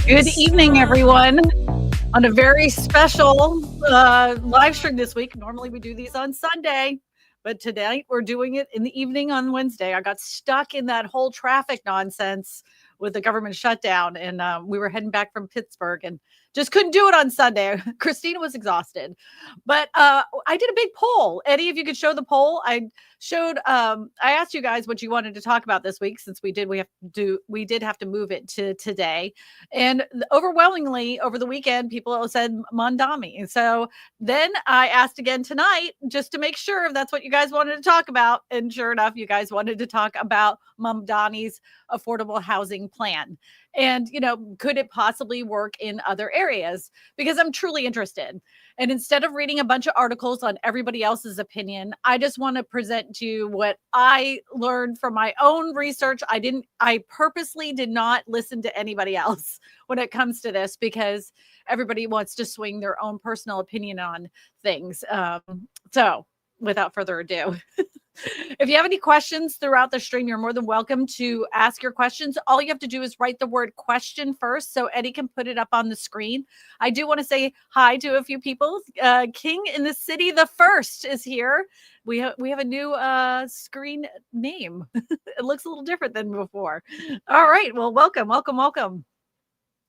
Good evening, everyone. On a very special live stream this week. Normally we do these on Sunday, but tonight we're doing it in the evening on Wednesday. I got stuck in that whole traffic nonsense with the government shutdown, and we were heading back from Pittsburgh and just couldn't do it on Sunday. Christina was exhausted, but I did a big poll. Eddie, if you could show the poll, I asked you guys what you wanted to talk about this week, since we did have to move it to today. And overwhelmingly over the weekend, people said Mamdani. And so then I asked again tonight just to make sure if that's what you guys wanted to talk about. And sure enough, you guys wanted to talk about Mamdani's affordable housing plan. And, could it possibly work in other areas? Because I'm truly interested. And instead of reading a bunch of articles on everybody else's opinion, I just want to present to you what I learned from my own research. I purposely did not listen to anybody else when it comes to this, because everybody wants to swing their own personal opinion on things. So without further ado, if you have any questions throughout the stream, you're more than welcome to ask your questions. All you have to do is write the word question first so Eddie can put it up on the screen. I do want to say hi to a few people. King in the City the First is here. We have a new screen name. It looks a little different than before. All right. Well, welcome.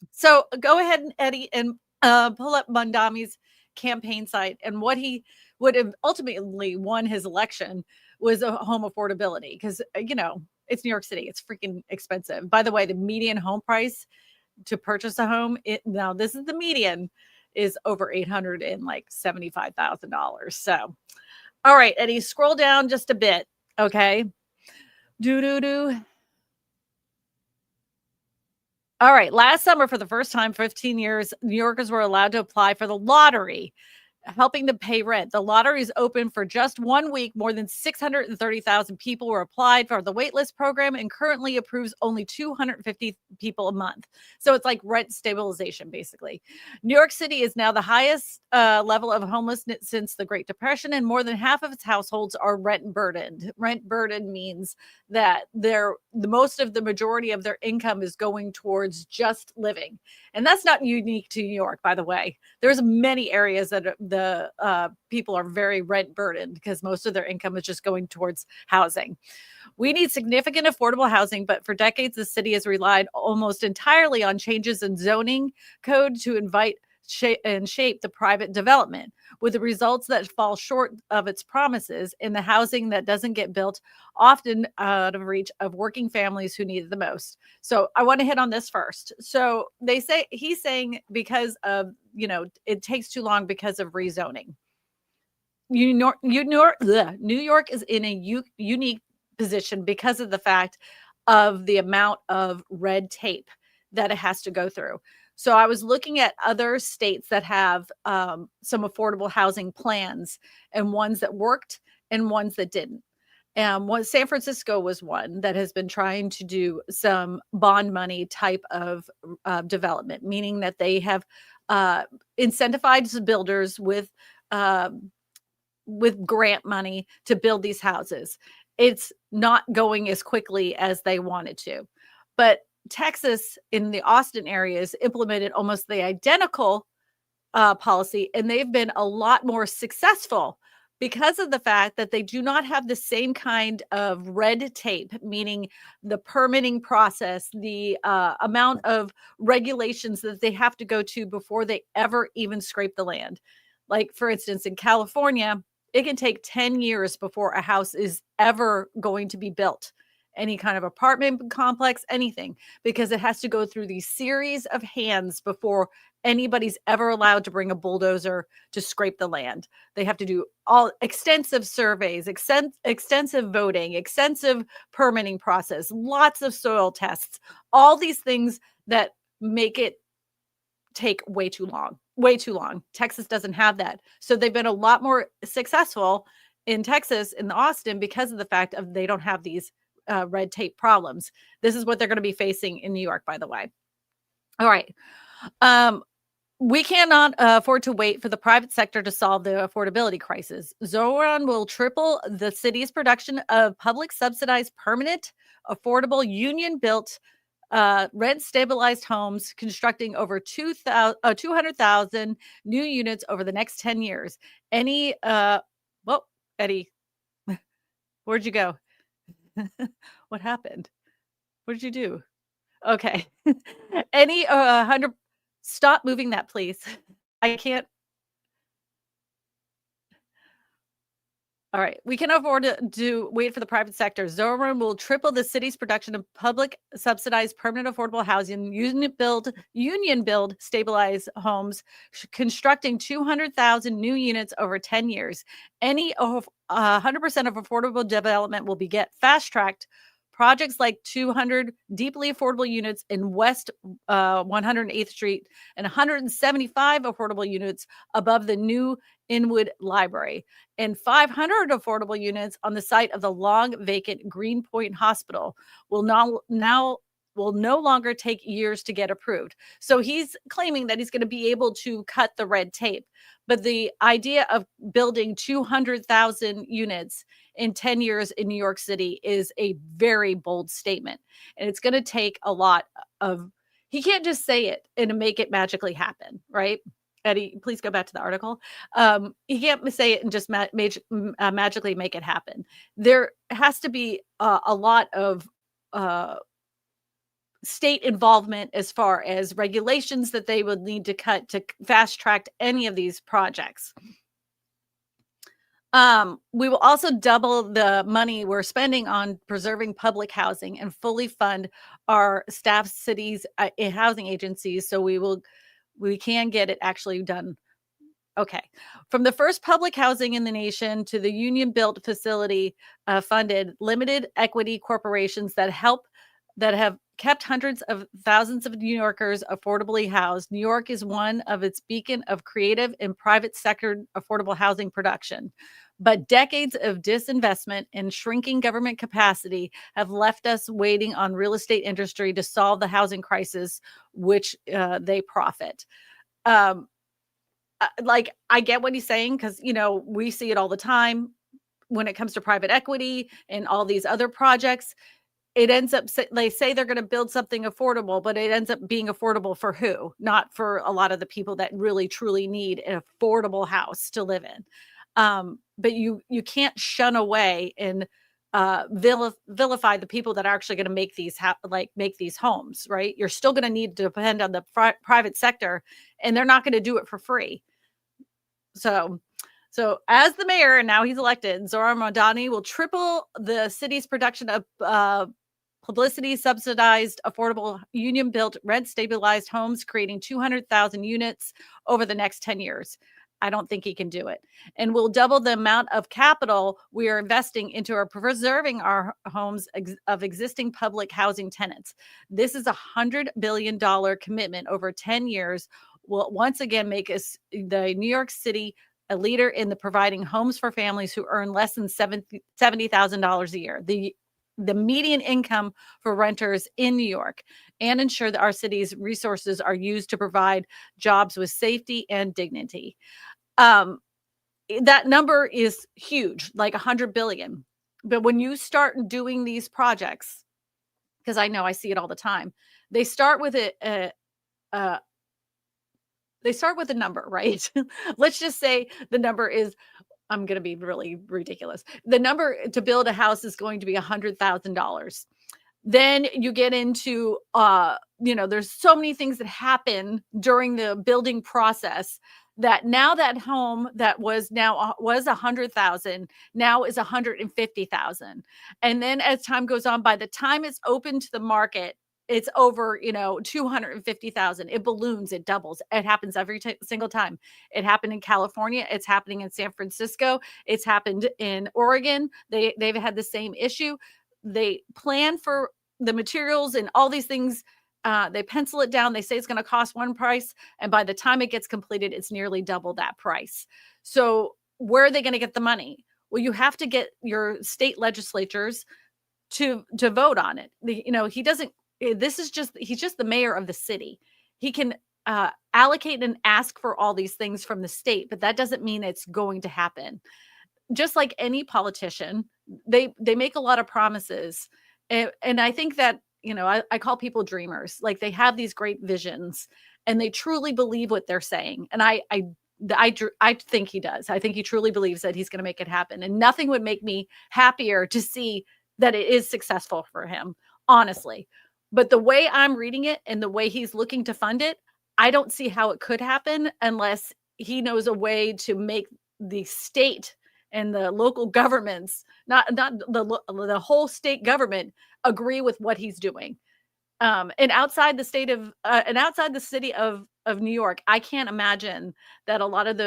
So go ahead, Eddie, and pull up Mamdani's campaign site, and what he would have ultimately won his election was a home affordability, because it's New York City. It's freaking expensive. By the way, the median home price to purchase a home, now this is the median, is over $875,000. So, all right, Eddie, scroll down just a bit, okay? All right, last summer, for the first time, 15 years, New Yorkers were allowed to apply for the lottery, helping them pay rent. The lottery is open for just 1 week. More than 630,000 people were applied for the waitlist program, and currently approves only 250 people a month. So it's like rent stabilization, basically. New York City is now the highest level of homelessness since the Great Depression, and more than half of its households are rent burdened. Rent burdened means that the majority of their income is going towards just living. And that's not unique to New York, by the way. There's many areas that the people are very rent burdened, because most of their income is just going towards housing. We need significant affordable housing, but for decades, the city has relied almost entirely on changes in zoning code to invite and shape the private development, with the results that fall short of its promises in the housing that doesn't get built, often out of reach of working families who need it the most. So I want to hit on this first. So he's saying because of, it takes too long because of rezoning. New York is in a unique position because of the fact of the amount of red tape that it has to go through. So I was looking at other states that have some affordable housing plans, and ones that worked and ones that didn't. San Francisco was one that has been trying to do some bond money type of development, meaning that they have incentivized builders with grant money to build these houses. It's not going as quickly as they wanted to, but Texas in the Austin area has implemented almost the identical policy, and they've been a lot more successful because of the fact that they do not have the same kind of red tape, meaning the permitting process, the amount of regulations that they have to go to before they ever even scrape the land. Like, for instance, in California, it can take 10 years before a house is ever going to be built. Any kind of apartment complex, anything, because it has to go through these series of hands before anybody's ever allowed to bring a bulldozer to scrape the land. They have to do all extensive surveys, extensive voting, extensive permitting process, lots of soil tests, all these things that make it take way too long. Texas doesn't have that. So they've been a lot more successful in Texas, in Austin, because of the fact of they don't have these red tape problems. This is what they're going to be facing in New York, by the way. All right. We cannot afford to wait for the private sector to solve the affordability crisis. Zoran will triple the city's production of public subsidized, permanent, affordable, union-built rent stabilized homes, constructing over 200,000 new units over the next 10 years. Any, well, Eddie, where'd you go? What happened? What did you do? Okay. Any, 100, stop moving that, please. I can't. All right. We can afford to wait for the private sector. Zoran will triple the city's production of public subsidized permanent affordable housing, union build stabilized homes, constructing 200,000 new units over 10 years. Any 100% of affordable development will be get fast tracked. Projects like 200 deeply affordable units in West 108th Street and 175 affordable units above the new Inwood Library and 500 affordable units on the site of the long vacant Greenpoint Hospital will no longer take years to get approved. So he's claiming that he's going to be able to cut the red tape. But the idea of building 200,000 units in 10 years in New York City is a very bold statement. And it's going to take a lot of, he can't just say it and make it magically happen, right? Eddie, please go back to the article. He can't say it and just magically make it happen. There has to be a lot of state involvement as far as regulations that they would need to cut to fast track any of these projects. We will also double the money we're spending on preserving public housing and fully fund our staff cities housing agencies. So we can get it actually done. Okay. From the first public housing in the nation to the union built facility funded limited equity corporations that have kept hundreds of thousands of New Yorkers affordably housed. New York is one of its beacon of creative and private sector affordable housing production. But decades of disinvestment and shrinking government capacity have left us waiting on real estate industry to solve the housing crisis, which they profit. Like, I get what he's saying because, we see it all the time when it comes to private equity and all these other projects. It ends up, they say they're going to build something affordable, but it ends up being affordable for who? Not for a lot of the people that really, truly need an affordable house to live in. But you can't shun away and vilify the people that are actually going to make these make these homes, right? You're still going to need to depend on the private sector, and they're not going to do it for free. So as the mayor, and now he's elected, Zoran Mamdani will triple the city's production of publicity subsidized, affordable, union built, rent stabilized homes, creating 200,000 units over the next 10 years. I don't think he can do it. And we'll double the amount of capital we are investing into preserving our homes of existing public housing tenants. This is $100 billion commitment over 10 years. Will once again make us the New York City a leader in the providing homes for families who earn less than $70,000 a year. The median income for renters in New York, and ensure that our city's resources are used to provide jobs with safety and dignity. That number is huge, like 100 billion. But when you start doing these projects, because I know I see it all the time, they start with a number, right? Let's just say the number is, I'm going to be really ridiculous. The number to build a house is going to be $100,000. Then you get into, there's so many things that happen during the building process that now that home that was 100,000 now is 150,000. And then as time goes on, by the time it's open to the market, it's over, 250,000. It balloons, it doubles. It happens every single time. It happened in California. It's happening in San Francisco. It's happened in Oregon. They've had the same issue. They plan for the materials and all these things. They pencil it down. They say it's going to cost one price. And by the time it gets completed, it's nearly double that price. So where are they going to get the money? Well, you have to get your state legislatures to vote on it. He doesn't, he's just the mayor of the city. He can allocate and ask for all these things from the state, but that doesn't mean it's going to happen. Just like any politician, they make a lot of promises. And I think that, I call people dreamers. Like they have these great visions and they truly believe what they're saying. And I think he does. I think he truly believes that he's going to make it happen. And nothing would make me happier to see that it is successful for him, honestly. But the way I'm reading it and the way he's looking to fund it, I don't see how it could happen unless he knows a way to make the state and the local governments, not the whole state government, agree with what he's doing. And outside the city of New York, I can't imagine that a lot of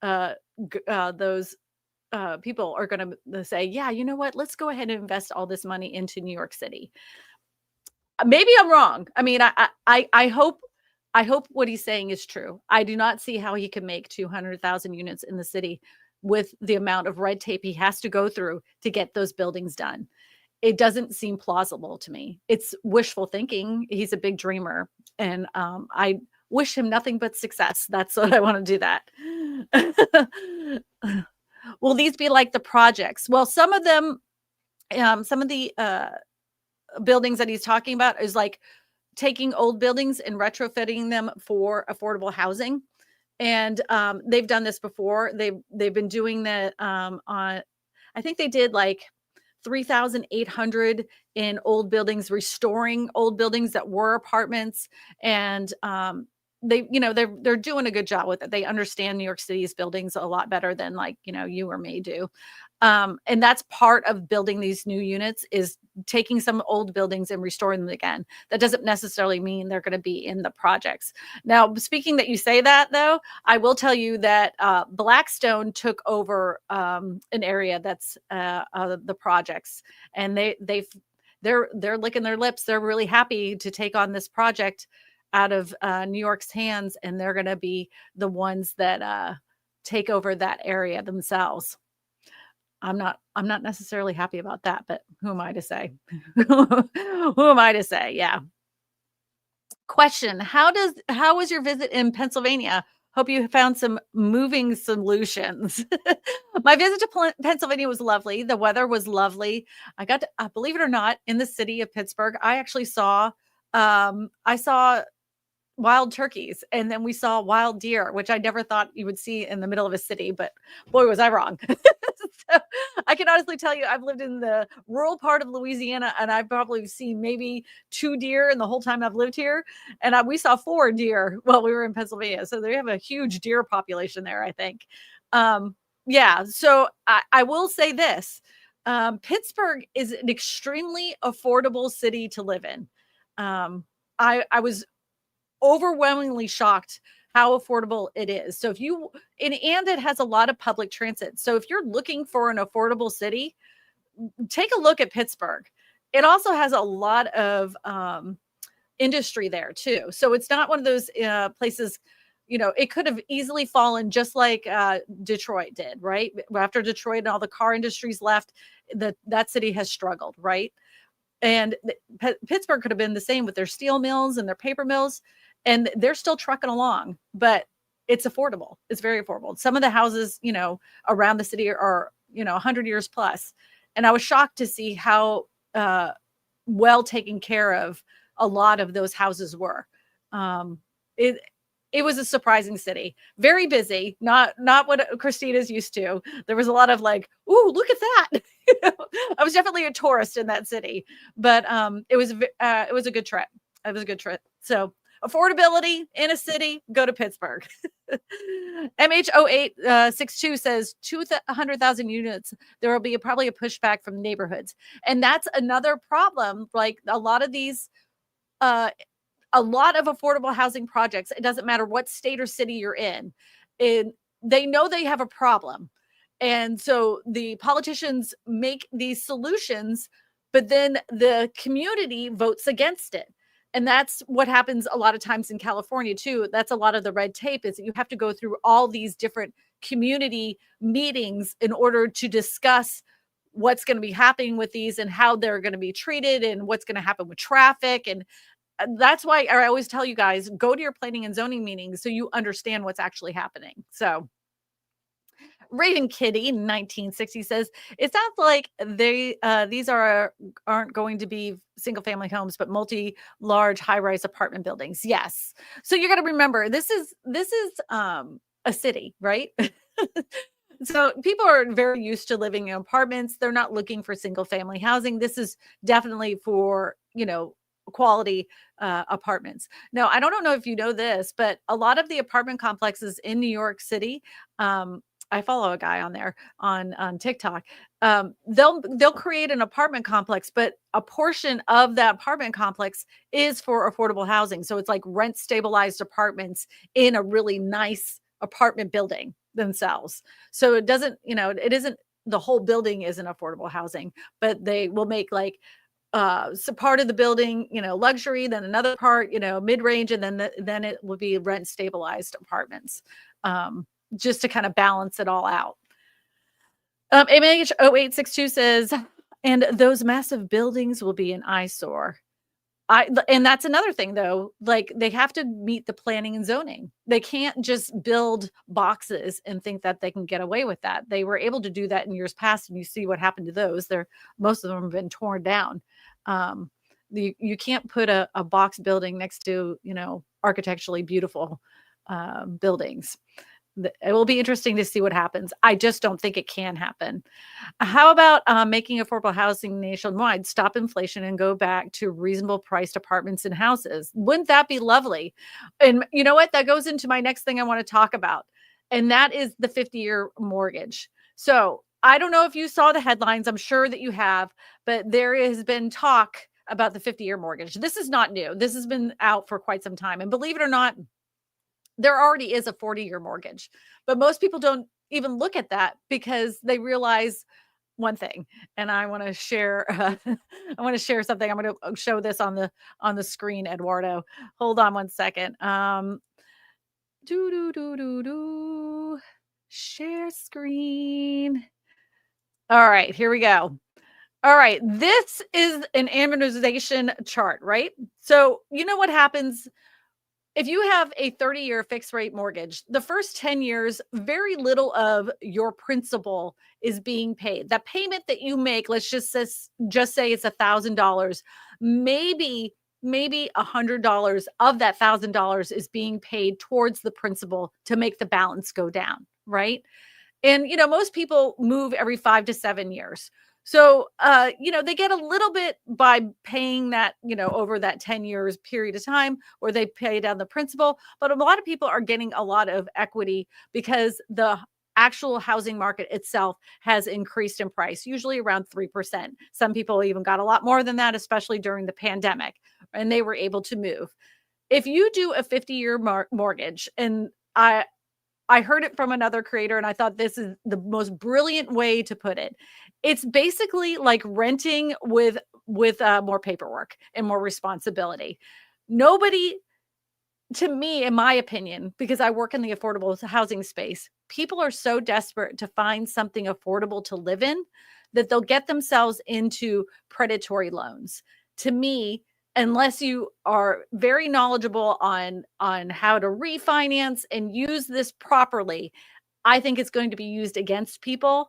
uh, those people are going to say, yeah, you know what? Let's go ahead and invest all this money into New York City. Maybe I'm wrong. I mean, I hope what he's saying is true. I do not see how he can make 200,000 units in the city with the amount of red tape he has to go through to get those buildings done. It doesn't seem plausible to me. It's wishful thinking. He's a big dreamer, and I wish him nothing but success. That's what I want to do that. Will these be like the projects? Well, some of them, some of the buildings that he's talking about is like taking old buildings and retrofitting them for affordable housing. And they've done this before. They've been doing that on, I think they did like 3,800 in old buildings, restoring old buildings that were apartments. And they're doing a good job with it. They understand New York City's buildings a lot better than like, you or me do. And that's part of building these new units is taking some old buildings and restoring them again. That doesn't necessarily mean they're going to be in the projects. Now, speaking that you say that though, I will tell you that Blackstone took over an area that's the projects, and they're licking their lips. They're really happy to take on this project out of New York's hands, and they're going to be the ones that take over that area themselves. I'm not necessarily happy about that, but who am I to say? Who am I to say? Yeah. Question: how was your visit in Pennsylvania? Hope you found some moving solutions. My visit to Pennsylvania was lovely. The weather was lovely. I got to, believe it or not, in the city of Pittsburgh, I actually saw I saw wild turkeys, and then we saw wild deer, which I never thought you would see in the middle of a city, but boy, was I wrong. So I can honestly tell you, I've lived in the rural part of Louisiana, and I've probably seen maybe 2 deer in the whole time I've lived here. And we saw 4 deer while we were in Pennsylvania. So they have a huge deer population there, I think. Yeah. So I will say this. Pittsburgh is an extremely affordable city to live in. I was overwhelmingly shocked how affordable it is. So and it has a lot of public transit. So if you're looking for an affordable city, take a look at Pittsburgh. It also has a lot of industry there too. So it's not one of those places, it could have easily fallen just like Detroit did, right? After Detroit and all the car industries left, that city has struggled, right? And Pittsburgh could have been the same with their steel mills and their paper mills, and they're still trucking along, but it's affordable. It's very affordable. Some of the houses, around the city are, 100 years plus. And I was shocked to see how well taken care of a lot of those houses were. It was a surprising city, very busy, not what Kristina's used to. There was a lot of like, ooh, look at that. I was definitely a tourist in that city, but it was a good trip. It was a good trip. So affordability in a city, go to Pittsburgh. MH0862 says 200,000 units. There will be probably a pushback from neighborhoods. And that's another problem. Like a lot of these, a lot of affordable housing projects, it doesn't matter what state or city you're in, they know they have a problem. And so the politicians make these solutions, but then the community votes against it. And that's what happens a lot of times in California too. That's a lot of the red tape, is that you have to go through all these different community meetings in order to discuss what's going to be happening with these and how they're going to be treated and what's going to happen with traffic. And that's why I always tell you guys, go to your planning and zoning meetings so you understand what's actually happening. So Raven Kitty in 1960 says, it sounds like these aren't going to be single family homes, but large high-rise apartment buildings. Yes. So you're going to remember this is a city, right? So people are very used to living in apartments. They're not looking for single family housing. This is definitely for, quality apartments. Now, I don't know if you know this, but a lot of the apartment complexes in New York City, I follow a guy on there on TikTok. They'll create an apartment complex, but a portion of that apartment complex is for affordable housing. So it's like rent stabilized apartments in a really nice apartment building themselves. So it doesn't, it isn't, the whole building isn't affordable housing, but they will make like so part of the building, luxury, then another part, mid-range, and then it will be rent stabilized apartments, just to kind of balance it all out. MH0862 says, and those massive buildings will be an eyesore. And that's another thing though, like they have to meet the planning and zoning. They can't just build boxes and think that they can get away with that. They were able to do that in years past, and you see what happened to those. Most of them have been torn down. You can't put a box building next to, architecturally beautiful buildings. It will be interesting to see what happens. I just don't think it can happen. How about making affordable housing nationwide, stop inflation, and go back to reasonable priced apartments and houses? Wouldn't that be lovely? And you know what? That goes into my next thing I want to talk about, and that is the 50-year mortgage. So I don't know if you saw the headlines. I'm sure that you have, but there has been talk about the 50-year mortgage. This is not new. This has been out for quite some time. And believe it or not, there already is a 40-year mortgage, but most people don't even look at that because they realize one thing. And I want to share, I want to share something. I'm going to show this on the screen, Eduardo. Hold on one second. Share screen. All right, here we go. All right, this is an amortization chart, right? So you know what happens if you have a 30-year fixed rate mortgage. The first 10 years, very little of your principal is being paid. That payment that you make, let's just say it's $1,000, maybe $100 of that $1,000 is being paid towards the principal to make the balance go down, right? And most people move every 5 to 7 years. So, they get a little bit by paying that, over that 10 years period of time, or they pay down the principal. But a lot of people are getting a lot of equity because the actual housing market itself has increased in price, usually around 3%. Some people even got a lot more than that, especially during the pandemic, and they were able to move. If you do a 50-year mortgage, and I heard it from another creator, and I thought this is the most brilliant way to put it. It's basically like renting with more paperwork and more responsibility. Nobody, to me, in my opinion, because I work in the affordable housing space, people are so desperate to find something affordable to live in that they'll get themselves into predatory loans. To me, unless you are very knowledgeable on how to refinance and use this properly, I think it's going to be used against people,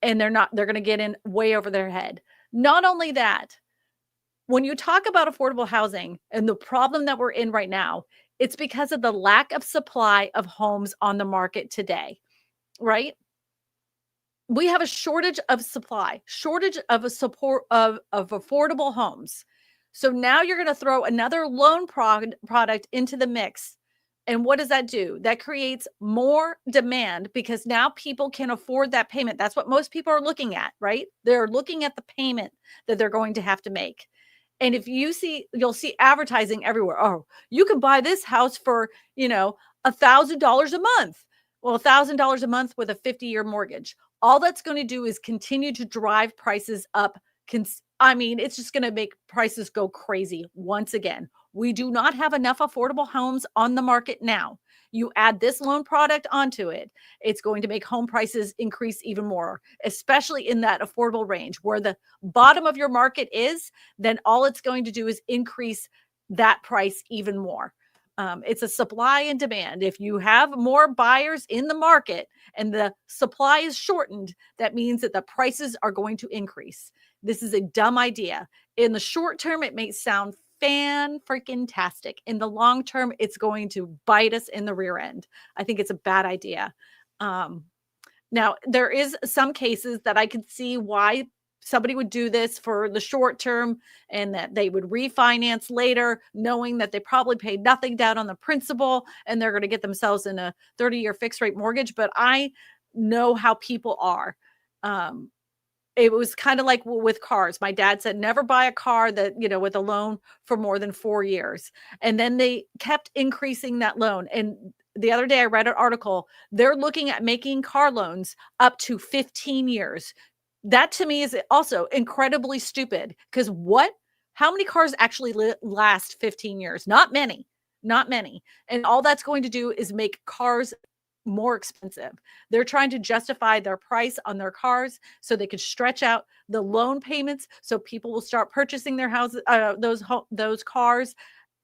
and they're going to get in way over their head. Not only that, when you talk about affordable housing and the problem that we're in right now, it's because of the lack of supply of homes on the market today, right? We have a shortage of supply, shortage of a support of affordable homes. So now you're going to throw another loan product into the mix. And what does that do? That creates more demand because now people can afford that payment. That's what most people are looking at, right? They're looking at the payment that they're going to have to make. And if you'll see advertising everywhere. Oh, you can buy this house for, $1,000 a month. Well, $1,000 a month with a 50-year mortgage. All that's going to do is continue to drive prices up. It's just going to make prices go crazy once again. We do not have enough affordable homes on the market now. You add this loan product onto it, it's going to make home prices increase even more, especially in that affordable range where the bottom of your market is. Then all it's going to do is increase that price even more. It's a supply and demand. If you have more buyers in the market and the supply is shortened, that means that the prices are going to increase. This is a dumb idea. In the short term, it may sound fan-freaking-tastic. In the long term, it's going to bite us in the rear end. I think it's a bad idea. Now, there is some cases that I could see why somebody would do this for the short term and that they would refinance later, knowing that they probably paid nothing down on the principal and they're going to get themselves in a 30-year fixed rate mortgage. But I know how people are. It was kind of like with cars. My dad said, never buy a car that, with a loan for more than 4 years. And then they kept increasing that loan. And the other day I read an article, they're looking at making car loans up to 15 years. That to me is also incredibly stupid because how many cars actually last 15 years? Not many, not many. And all that's going to do is make cars more expensive. They're trying to justify their price on their cars so they could stretch out the loan payments so people will start purchasing their houses, those cars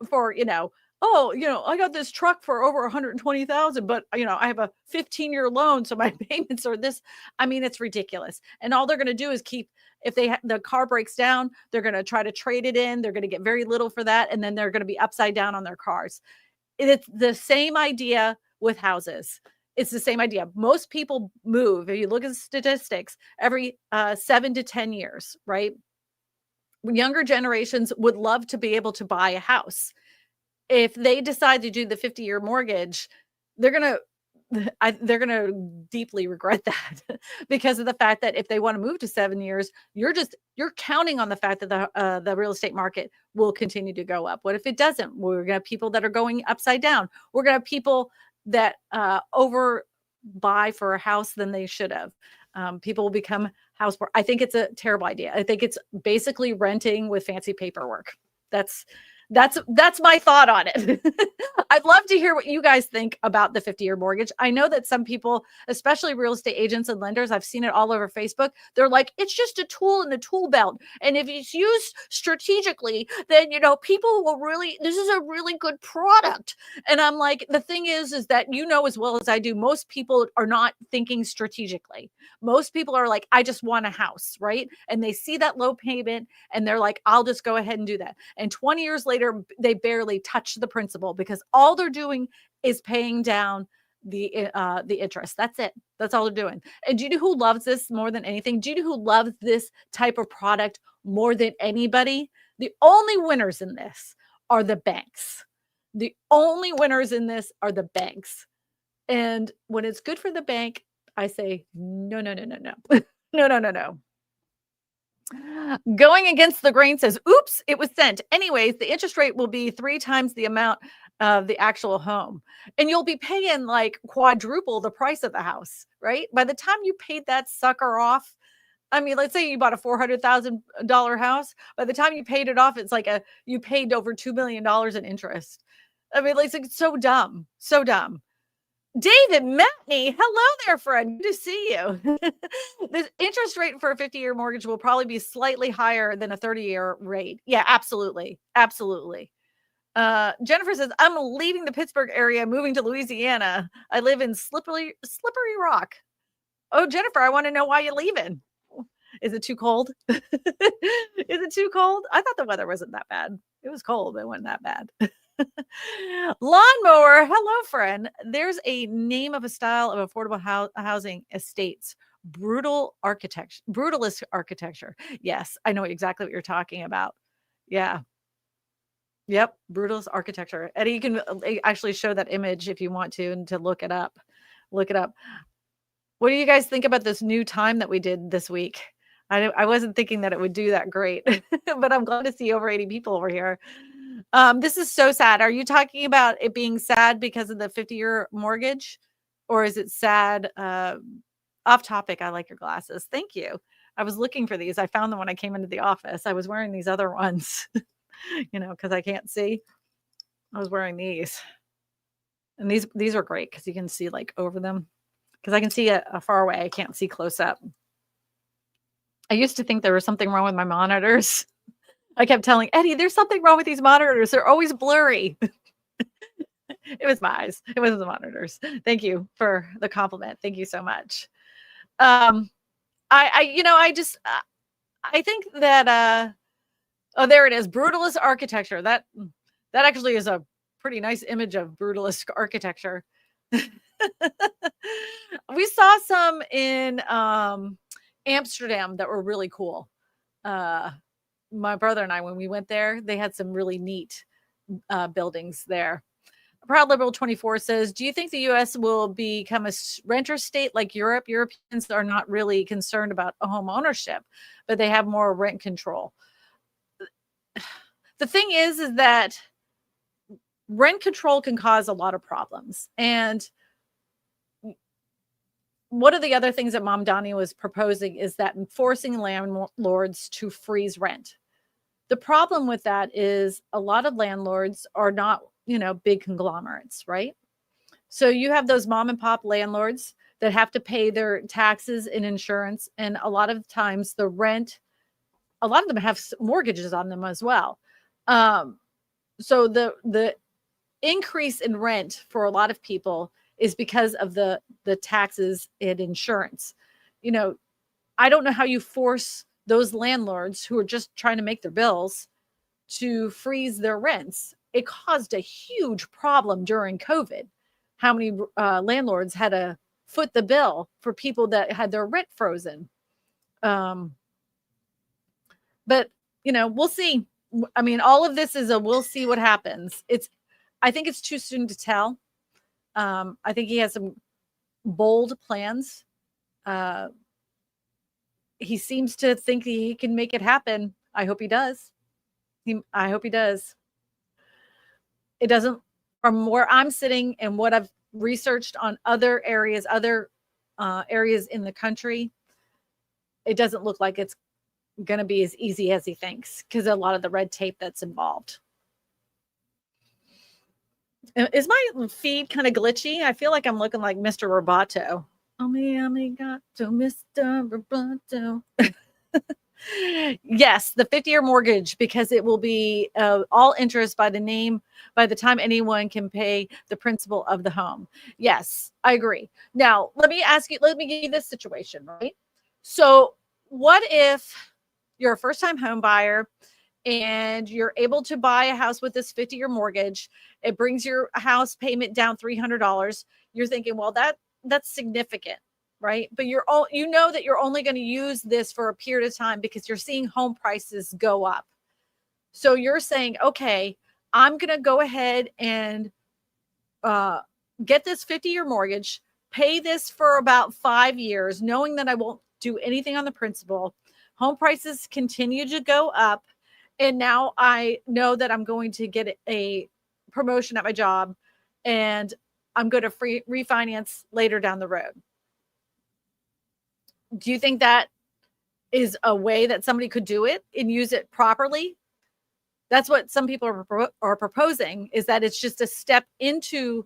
for, I got this truck for over 120,000, but I have a 15-year loan, so my payments are this. I mean, it's ridiculous. And all they're going to do is if the car breaks down, they're going to try to trade it in. They're going to get very little for that, and then they're going to be upside down on their cars. It's the same idea with houses. It's the same idea. Most people move, if you look at the statistics, every 7 to 10 years, right? Younger generations would love to be able to buy a house. If they decide to do the 50-year mortgage, they're going to deeply regret that because of the fact that if they want to move to 7 years, you're counting on the fact that the real estate market will continue to go up. What if it doesn't? We're going to have people that are going upside down. We're going to have people that over buy for a house than they should have. People will become house poor. I think it's a terrible idea. I think it's basically renting with fancy paperwork. That's my thought on it. I'd love to hear what you guys think about the 50-year mortgage. I know that some people, especially real estate agents and lenders, I've seen it all over Facebook. They're like, it's just a tool in the tool belt. And if it's used strategically, then, people will this is a really good product. And I'm like, the thing is that as well as I do, most people are not thinking strategically. Most people are like, I just want a house, right? And they see that low payment and they're like, I'll just go ahead and do that. And 20 years later, they barely touch the principal because all they're doing is paying down the interest. That's it. That's all they're doing. And do you know who loves this more than anything? Do you know who loves this type of product more than anybody? The only winners in this are the banks. The only winners in this are the banks. And when it's good for the bank, I say, no, no, no, no, no. No, no, no, no. Going against the grain says, oops, it was sent. Anyways, the interest rate will be 3 times the amount of the actual home. And you'll be paying like quadruple the price of the house, right? By the time you paid that sucker off, I mean, let's say you bought a $400,000 house. By the time you paid it off, it's like you paid over $2 million in interest. I mean, it's so dumb. So dumb. David Matney, hello there, friend. Good to see you. The interest rate for a 50-year mortgage will probably be slightly higher than a 30-year rate. Yeah, absolutely. Absolutely. Jennifer says, I'm leaving the Pittsburgh area, moving to Louisiana. I live in Slippery Rock. Oh, Jennifer, I want to know why you're leaving. Is it too cold? Is it too cold? I thought the weather wasn't that bad. It was cold, but it wasn't that bad. Lawnmower, hello, friend. There's a name of a style of affordable housing estates. Brutalist architecture. Yes, I know exactly what you're talking about. Yeah. Yep, brutalist architecture. Eddie, you can actually show that image if you want to and to look it up. Look it up. What do you guys think about this new time that we did this week? I wasn't thinking that it would do that great, but I'm glad to see over 80 people over here. This is so sad. Are you talking about it being sad because of the 50-year mortgage? Or is it sad? Off topic. I like your glasses. Thank you. I was looking for these. I found them when I came into the office. I was wearing these other ones, because I can't see. I was wearing these. And these are great because you can see like over them. Because I can see a far away. I can't see close up. I used to think there was something wrong with my monitors. I kept telling Eddie, there's something wrong with these monitors. They're always blurry. It was my eyes. It wasn't the monitors. Thank you for the compliment. Thank you so much. I think that, oh, there it is. Brutalist architecture. That actually is a pretty nice image of brutalist architecture. We saw some in Amsterdam that were really cool. My brother and I, when we went there, they had some really neat buildings there. Proud Liberal 24 says, do you think the U.S. will become a renter state like Europe? Europeans are not really concerned about home ownership, but they have more rent control. The thing is that rent control can cause a lot of problems. And one of the other things that Mamdani was proposing is that forcing landlords to freeze rent. The problem with that is a lot of landlords are not, big conglomerates, right? So you have those mom and pop landlords that have to pay their taxes and insurance. And a lot of times the rent, a lot of them have mortgages on them as well. So the increase in rent for a lot of people is because of the taxes and insurance. I don't know how you force those landlords who are just trying to make their bills to freeze their rents. It caused a huge problem during COVID. How many landlords had to foot the bill for people that had their rent frozen? But we'll see. I mean, all of this is we'll see what happens. I think it's too soon to tell. I think he has some bold plans. He seems to think he can make it happen. I hope he does. I hope he does. It doesn't, from where I'm sitting and what I've researched on other areas in the country, it doesn't look like it's going to be as easy as he thinks because of a lot of the red tape that's involved. Is my feed kind of glitchy? I feel like I'm looking like Mr. Roboto. Amigato, Mr. Roboto. Yes, the 50-year mortgage, because it will be all interest by the time anyone can pay the principal of the home. Yes, I agree. Now, let me give you this situation, right? So what if you're a first-time home buyer and you're able to buy a house with this 50-year mortgage? It brings your house payment down $300. You're thinking, well, that's significant, right? But that you're only going to use this for a period of time because you're seeing home prices go up. So you're saying, okay, I'm going to go ahead and get this 50-year mortgage, pay this for about 5 years, knowing that I won't do anything on the principal. Home prices continue to go up. And now I know that I'm going to get a promotion at my job and I'm going to refinance later down the road. Do you think that is a way that somebody could do it and use it properly? That's what some people are proposing, is that it's just a step into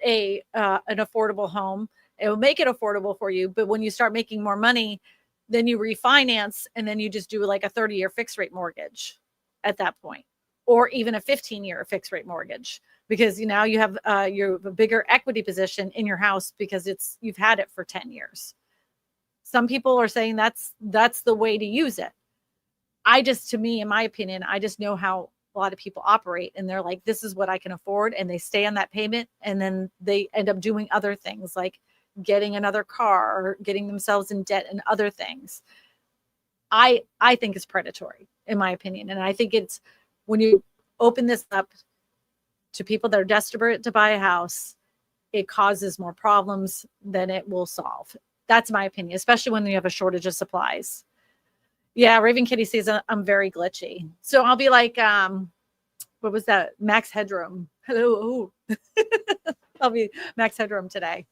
an affordable home. It will make it affordable for you. But when you start making more money, then you refinance and then you just do like a 30-year fixed rate mortgage at that point, or even a 15-year fixed rate mortgage, because now you have a bigger equity position in your house because you've had it for 10 years. Some people are saying that's the way to use it. To me, in my opinion, I just know how a lot of people operate, and they're like, this is what I can afford. And they stay on that payment. And then they end up doing other things like getting another car or getting themselves in debt and other things. I think it's predatory, in my opinion. And I think it's when you open this up to people that are desperate to buy a house, it causes more problems than it will solve. That's my opinion, especially when you have a shortage of supplies. Yeah, Raven Kitty says I'm very glitchy. So I'll be like, what was that? Max Headroom. Hello. I'll be Max Headroom today.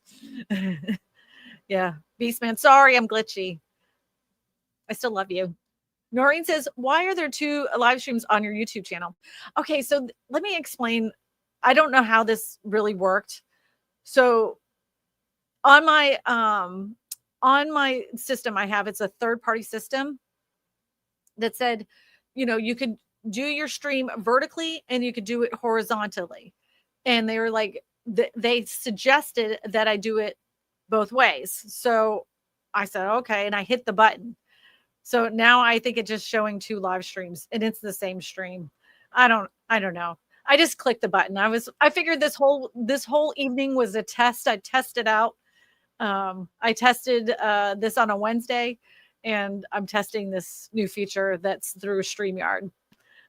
Yeah. Beastman, sorry, I'm glitchy. I still love you. Noreen says, why are there 2 live streams on your YouTube channel? Okay, so let me explain. I don't know how this really worked. So on my system it's a third-party system that said, you could do your stream vertically and you could do it horizontally. And they were like, they suggested that I do it both ways. So I said, okay. And I hit the button. So now I think it's just showing 2 live streams and it's the same stream. I don't know. I just clicked the button. I figured this whole evening was a test. I tested out. I tested this on a Wednesday, and I'm testing this new feature that's through StreamYard.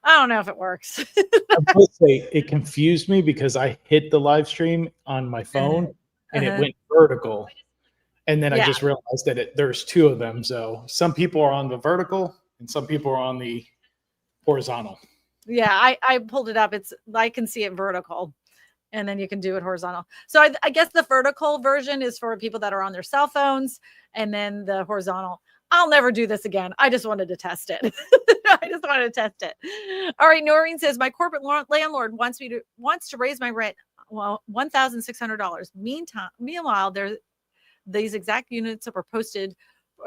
I don't know if it works. I will say it confused me because I hit the live stream on my phone and it went vertical. And then I just realized that there's 2 of them. So some people are on the vertical and some people are on the horizontal. Yeah, I pulled it up. I can see it vertical, and then you can do it horizontal. So I guess the vertical version is for people that are on their cell phones, and then the horizontal. I'll never do this again. I just wanted to test it. I just wanted to test it. All right, Noreen says my corporate landlord wants to raise my rent, well, $1,600. Meanwhile, these exact units are posted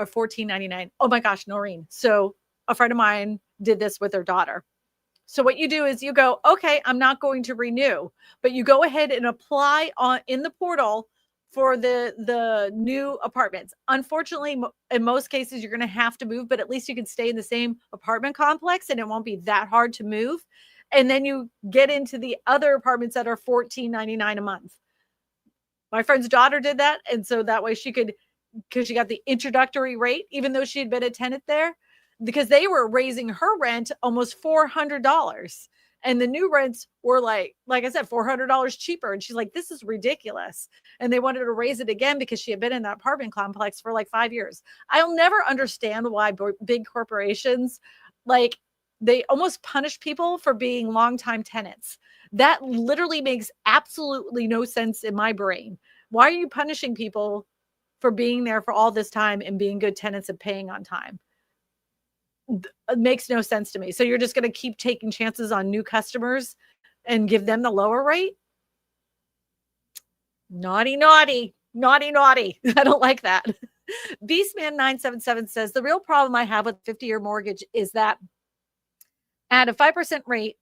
for $1,499. Oh my gosh, Noreen. So a friend of mine did this with their daughter. So what you do is you go, okay, I'm not going to renew, but you go ahead and apply in the portal for the new apartments. Unfortunately, in most cases, you're going to have to move, but at least you can stay in the same apartment complex and it won't be that hard to move. And then you get into the other apartments that are $1,499 a month. My friend's daughter did that. And so that way because she got the introductory rate, even though she had been a tenant there, because they were raising her rent almost $400. And the new rents were like I said, $400 cheaper. And she's like, this is ridiculous. And they wanted to raise it again because she had been in that apartment complex for like 5 years. I'll never understand why big corporations, like, they almost punish people for being longtime tenants. That literally makes absolutely no sense in my brain. Why are you punishing people for being there for all this time and being good tenants and paying on time? It makes no sense to me. So you're just going to keep taking chances on new customers and give them the lower rate? Naughty. I don't like that. Beastman977 says the real problem I have with 50-year mortgage is that at a 5% rate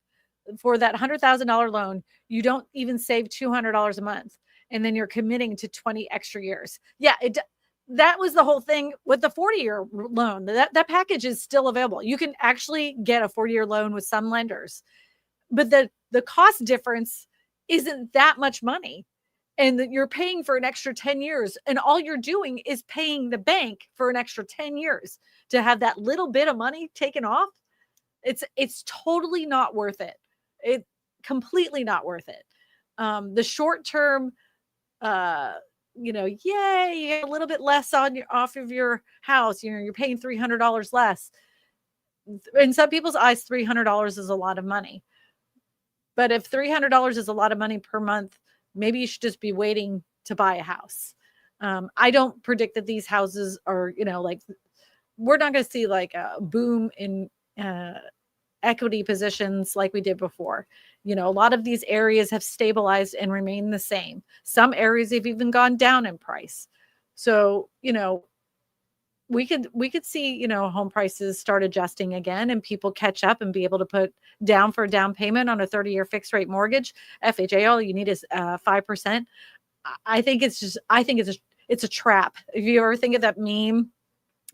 for that $100,000 loan, you don't even save $200 a month. And then you're committing to 20 extra years. Yeah, that was the whole thing with the 40-year loan. That package is still available. You can actually get a 40-year loan with some lenders, but the cost difference isn't that much money. And that you're paying for an extra 10 years. And all you're doing is paying the bank for an extra 10 years to have that little bit of money taken off. It's totally not worth it. It's completely not worth it. The short-term, you get a little bit less off of your house. You're paying $300 less. In some people's eyes, $300 is a lot of money. But if $300 is a lot of money per month, maybe you should just be waiting to buy a house. I don't predict that these houses are, we're not going to see like a boom in equity positions like we did before. A lot of these areas have stabilized and remained the same. Some areas have even gone down in price. So, we could see, home prices start adjusting again and people catch up and be able to put down for a down payment on a 30-year fixed rate mortgage. FHA, all you need is 5%. I think it's a trap. If you ever think of that meme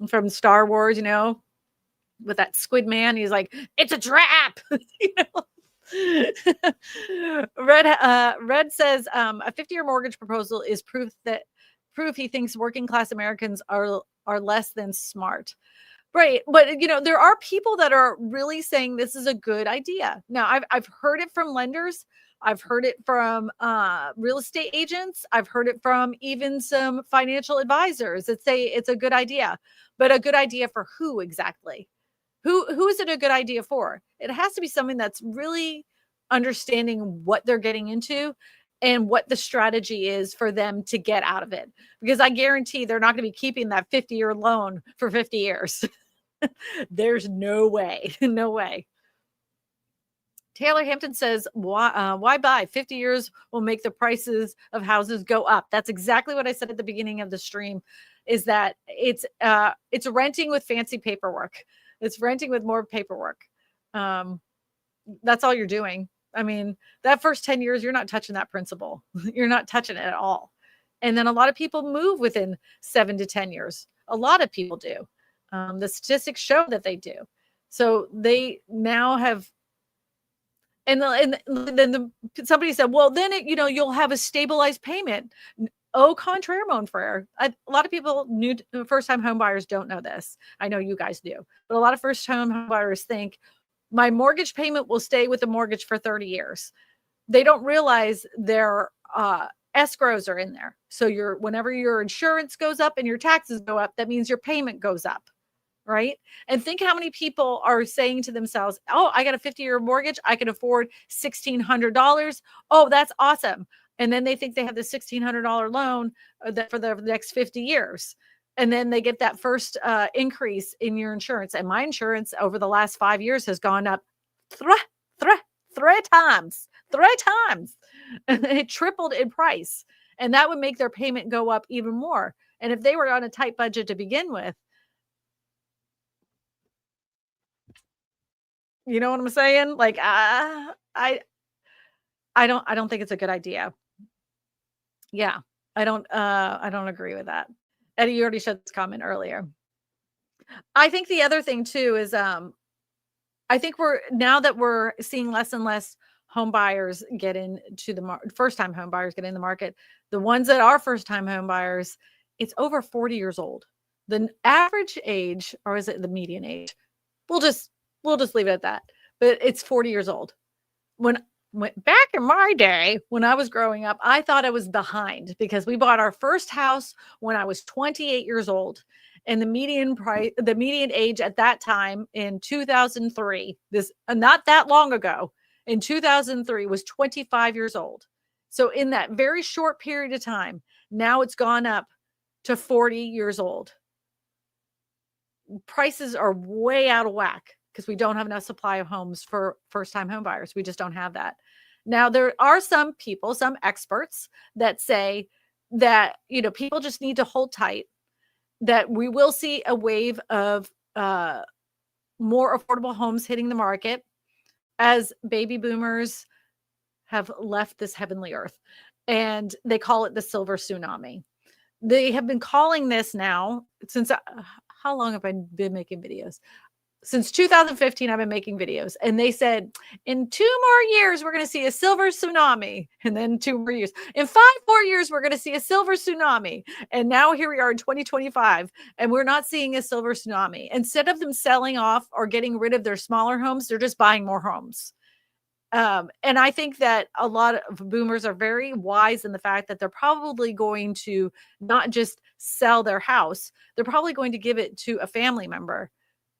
from Star Wars, with that squid man, he's like, it's a trap. Red says a 50-year mortgage proposal is proof he thinks working class Americans are less than smart. Right. But, there are people that are really saying this is a good idea. Now, I've heard it from lenders. I've heard it from real estate agents. I've heard it from even some financial advisors that say it's a good idea. But a good idea for who exactly? Who is it a good idea for? It has to be someone that's really understanding what they're getting into and what the strategy is for them to get out of it. Because I guarantee they're not going to be keeping that 50-year loan for 50 years. There's no way. No way. Taylor Hampton says, why buy? 50 years will make the prices of houses go up. That's exactly what I said at the beginning of the stream, is that it's renting with fancy paperwork. It's renting with more paperwork. That's all you're doing. I mean, that first 10 years, you're not touching that principal. You're not touching it at all. And then a lot of people move within 7 to 10 years. A lot of people do. The statistics show that they do. So they now have, and then somebody said, well, then you'll have a stabilized payment. Au contraire, mon frere. A lot of people, first-time home buyers, don't know this. I know you guys do, but a lot of first-time home buyers think my mortgage payment will stay with the mortgage for 30 years. They don't realize their escrows are in there. So whenever your insurance goes up and your taxes go up, that means your payment goes up, right? And think how many people are saying to themselves, oh, I got a 50-year mortgage. I can afford $1,600. Oh, that's awesome. And then they think they have the $1,600 loan for the next 50 years. And then they get that first increase in your insurance. And my insurance over the last 5 years has gone up three times. It tripled in price. And that would make their payment go up even more. And if they were on a tight budget to begin with, you know what I'm saying? Like, I don't think it's a good idea. Yeah, I don't agree with that. Eddie, you already showed this comment earlier. I think the other thing too is, I think now that we're seeing less and less home buyers get into the first-time home buyers get in the market. The ones that are first-time home buyers, it's over 40 years old. The average age, or is it the median age? We'll just leave it at that. But it's 40 years old. When back in my day, when I was growing up, I thought I was behind because we bought our first house when I was 28 years old. And the median age at that time in 2003, not that long ago, in 2003 was 25 years old. So in that very short period of time, now it's gone up to 40 years old. Prices are way out of whack because we don't have enough supply of homes for first-time home buyers. We just don't have that. Now, there are some people, some experts that say that, people just need to hold tight, that we will see a wave of more affordable homes hitting the market as baby boomers have left this heavenly earth. And they call it the silver tsunami. They have been calling this now since, how long have I been making videos? Since 2015, I've been making videos, and they said in 2 more years, we're going to see a silver tsunami. And then 2 more years, in 5 more years, we're going to see a silver tsunami. And now here we are in 2025, and we're not seeing a silver tsunami. Instead of them selling off or getting rid of their smaller homes, they're just buying more homes. And I think that a lot of boomers are very wise in the fact that they're probably going to not just sell their house, they're probably going to give it to a family member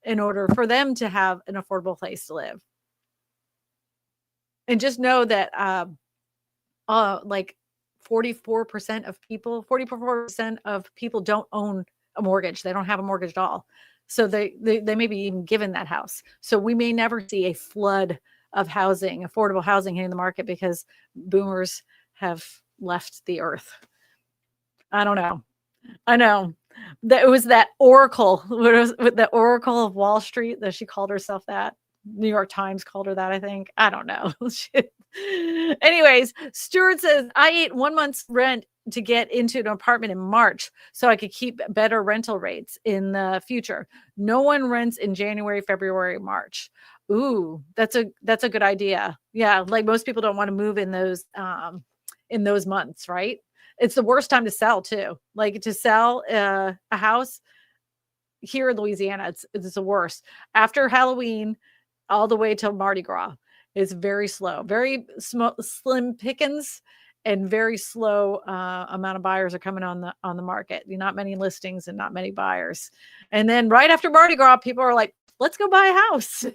in order for them to have an affordable place to live. And just know that like 44% of people don't own a mortgage. They don't have a mortgage at all. So they may be even given that house. So we may never see a flood of housing, affordable housing hitting the market because boomers have left the earth. I don't know. I know. That it was that Oracle, with the Oracle of Wall Street, that she called herself that. New York Times called her that, I think. I don't know. Anyways, Stuart says, I ate 1 month's rent to get into an apartment in March so I could keep better rental rates in the future. No one rents in January, February, March. Ooh, that's a good idea. Yeah, like most people don't want to move in those months, right? It's the worst time to sell too. Like to sell a house here in Louisiana, it's the worst. After Halloween, all the way till Mardi Gras, it's very slow, very slim pickings, and very slow amount of buyers are coming on the market. Not many listings and not many buyers. And then right after Mardi Gras, people are like, let's go buy a house.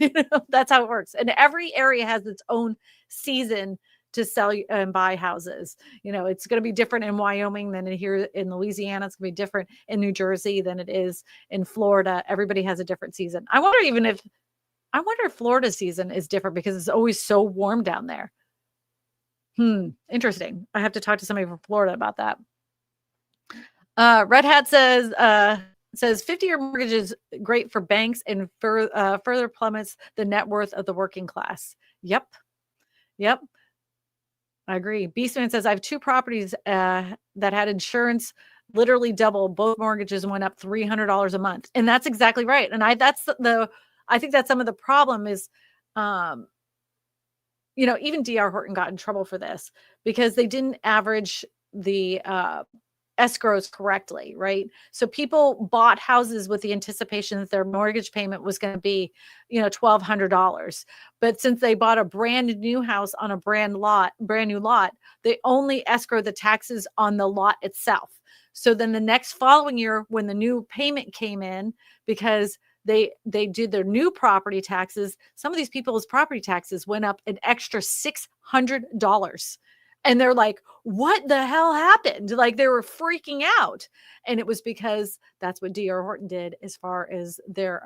That's how it works. And every area has its own season to sell and buy houses. It's going to be different in Wyoming than here in Louisiana. It's going to be different in New Jersey than it is in Florida. Everybody has a different season. I wonder if Florida season is different because it's always so warm down there. Interesting. I have to talk to somebody from Florida about that. Red Hat says 50-year mortgage is great for banks and further plummets the net worth of the working class. Yep. Yep. I agree. Beastman says, I have 2 properties that had insurance literally double. Both mortgages went up $300 a month. And that's exactly right. And I think that's some of the problem is, even D.R. Horton got in trouble for this because they didn't average the escrows correctly, right? So people bought houses with the anticipation that their mortgage payment was going to be, $1,200. But since they bought a brand new house on a brand new lot, they only escrow the taxes on the lot itself. So then the next following year, when the new payment came in, because they did their new property taxes, some of these people's property taxes went up an extra $600. And they're like, what the hell happened? Like they were freaking out. And it was because that's what D.R. Horton did as far as their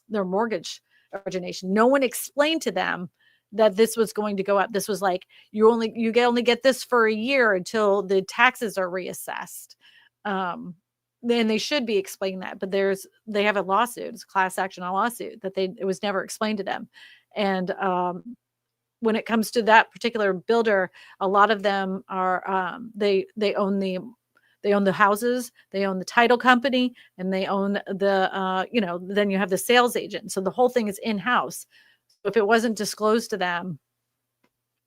mortgage origination. No one explained to them that this was going to go up. This was like, you only get this for a year until the taxes are reassessed. Then they should be explaining that, but they have a lawsuit. It's a class action lawsuit that it was never explained to them. And when it comes to that particular builder, a lot of them are they own the houses, they own the title company, and they own the then you have the sales agent. So the whole thing is in-house. If it wasn't disclosed to them,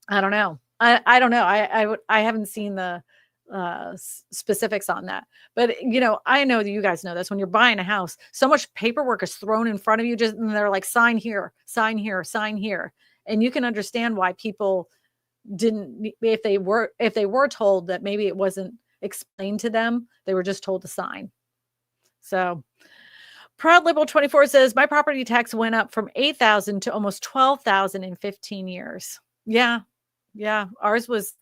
I don't know. I don't know. I haven't seen the specifics on that, but I know that you guys know this. When you're buying a house, so much paperwork is thrown in front of you, and they're like, sign here, sign here, sign here. And you can understand why people didn't, if they were told that maybe it wasn't explained to them, they were just told to sign. So Proud Liberal 24 says, my property tax went up from $8,000 to almost $12,000 in 15 years. Yeah. Ours was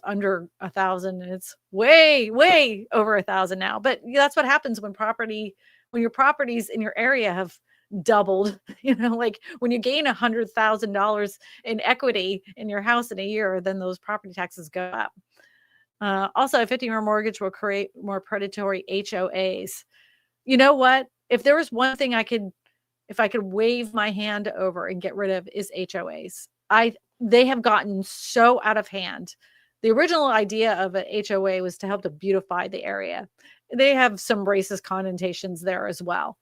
under 1,000, and it's way, way over 1,000 now. But that's what happens when your properties in your area have doubled. Like when you gain $100,000 in equity in your house in a year, then those property taxes go up. Also, a 15-year mortgage will create more predatory HOAs. You know what? If there was one thing if I could wave my hand over and get rid of, is HOAs. They have gotten so out of hand. The original idea of an HOA was to help to beautify the area. They have some racist connotations there as well.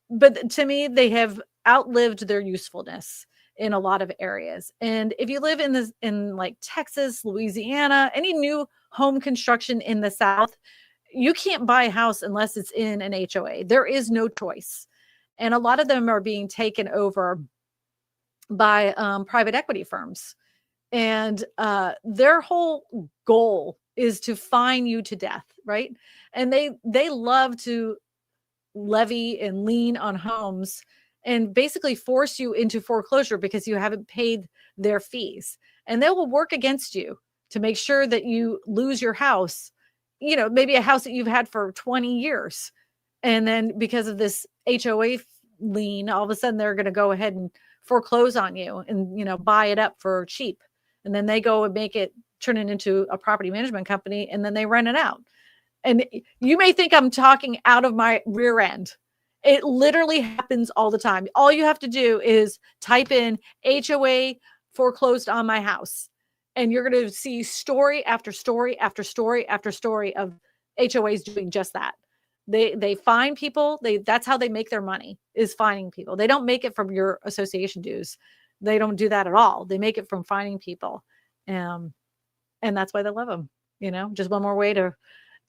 But to me, they have outlived their usefulness in a lot of areas. And if you live in like Texas, Louisiana, any new home construction in the South, you can't buy a house unless it's in an HOA. There is no choice. And a lot of them are being taken over by private equity firms. And their whole goal is to fine you to death, right? And they love to levy and lean on homes and basically force you into foreclosure because you haven't paid their fees. And they will work against you to make sure that you lose your house, maybe a house that you've had for 20 years. And then because of this HOA lien, all of a sudden they're going to go ahead and foreclose on you and, buy it up for cheap. And then they go and turn it into a property management company, and then they rent it out. And you may think I'm talking out of my rear end. It literally happens all the time. All you have to do is type in HOA foreclosed on my house, and you're going to see story after story after story after story of HOAs doing just that. They fine people. That's how they make their money, is fining people. They don't make it from your association dues. They don't do that at all. They make it from fining people. And that's why they love them. Just one more way to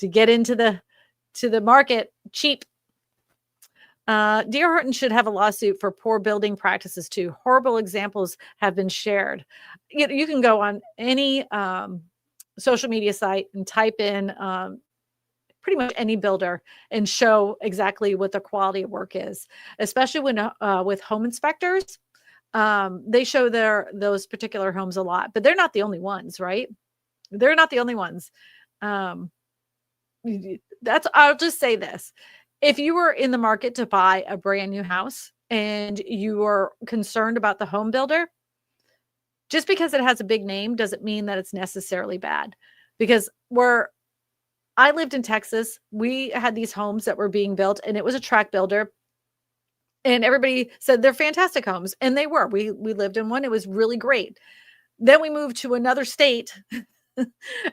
get into the market cheap. D.R. Horton should have a lawsuit for poor building practices too. Horrible examples have been shared. You can go on any social media site and type in pretty much any builder and show exactly what the quality of work is, especially when with home inspectors. They show those particular homes a lot, but they're not the only ones, right? They're not the only ones. I'll just say this. If you were in the market to buy a brand new house and you are concerned about the home builder, just because it has a big name doesn't mean that it's necessarily bad. Because I lived in Texas, we had these homes that were being built, and it was a tract builder. And everybody said they're fantastic homes. And they were. We lived in one. It was really great. Then we moved to another state.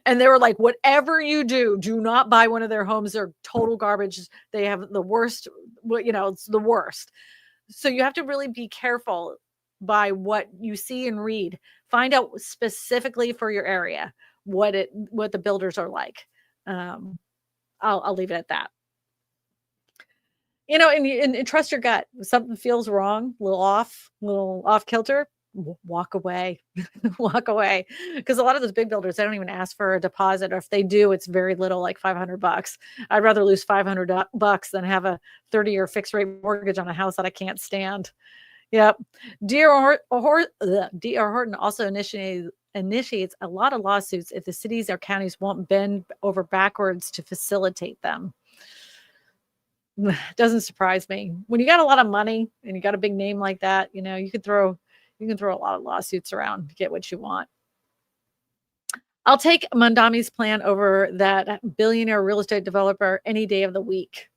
And they were like, whatever you do not buy one of their homes. They're total garbage. They have the worst, it's the worst. So you have to really be careful by what you see and read. Find out specifically for your area what the builders are like. I'll leave it at that. And trust your gut. If something feels wrong, a little off kilter, walk away. Walk away. Because a lot of those big builders, they don't even ask for a deposit, or if they do, it's very little, like $500. I'd rather lose $500 than have a 30-year fixed rate mortgage on a house that I can't stand. Yep. D.R. Horton also initiates a lot of lawsuits if the cities or counties won't bend over backwards to facilitate them. Doesn't surprise me. When you got a lot of money and you got a big name like that, you can throw a lot of lawsuits around to get what you want. I'll take Mamdani's plan over that billionaire real estate developer any day of the week.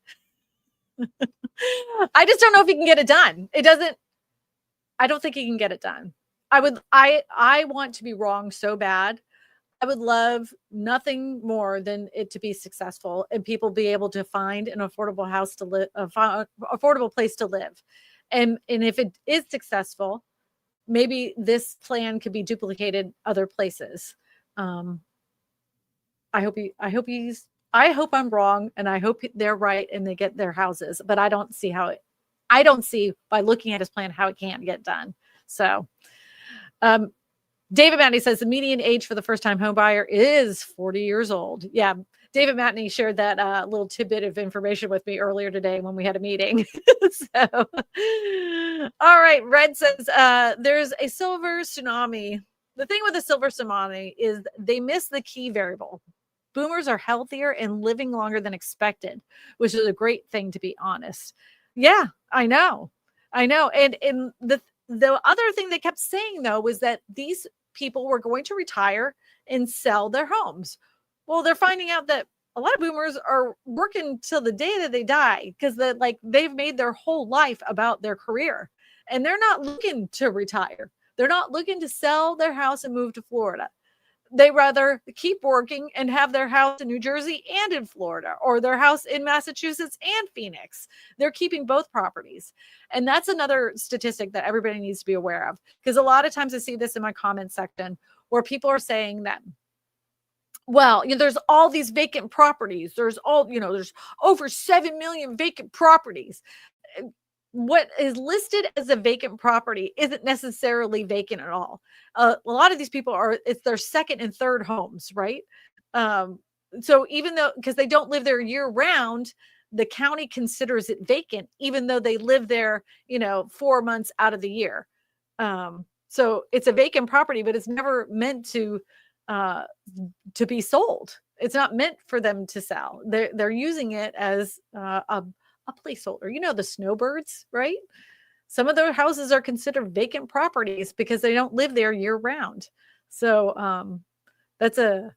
I just don't know if he can get it done. I don't think he can get it done. I want to be wrong so bad. I would love nothing more than it to be successful and people be able to find an affordable house to live, affordable place to live. And if it is successful, maybe this plan could be duplicated other places. I hope I'm wrong, and I hope they're right and they get their houses, but I don't see by looking at his plan how it can't get done. So, David Matney says the median age for the first-time home buyer is 40 years old. Yeah, David Matney shared that little tidbit of information with me earlier today when we had a meeting. So, all right, Red says there's a silver tsunami. The thing with the silver tsunami is they miss the key variable. Boomers are healthier and living longer than expected, which is a great thing, to be honest. Yeah, I know. And the other thing they kept saying, though, was that these people were going to retire and sell their homes. Well, they're finding out that a lot of boomers are working till the day that they die because they've made their whole life about their career, and they're not looking to retire. They're not looking to sell their house and move to Florida. They rather keep working and have their house in New Jersey and in Florida, or their house in Massachusetts and Phoenix. They're keeping both properties. And that's another statistic that everybody needs to be aware of, because a lot of times I see this in my comment section where people are saying that, well, there's all these vacant properties. There's over 7 million vacant properties. What is listed as a vacant property isn't necessarily vacant at all. A lot of these people it's their second and third homes, right? So even though, because they don't live there year round, the county considers it vacant, even though they live there, 4 months out of the year. So it's a vacant property, but it's never meant to be sold. It's not meant for them to sell. They're using it as a placeholder. The snowbirds, right? Some of their houses are considered vacant properties because they don't live there year round. So that's a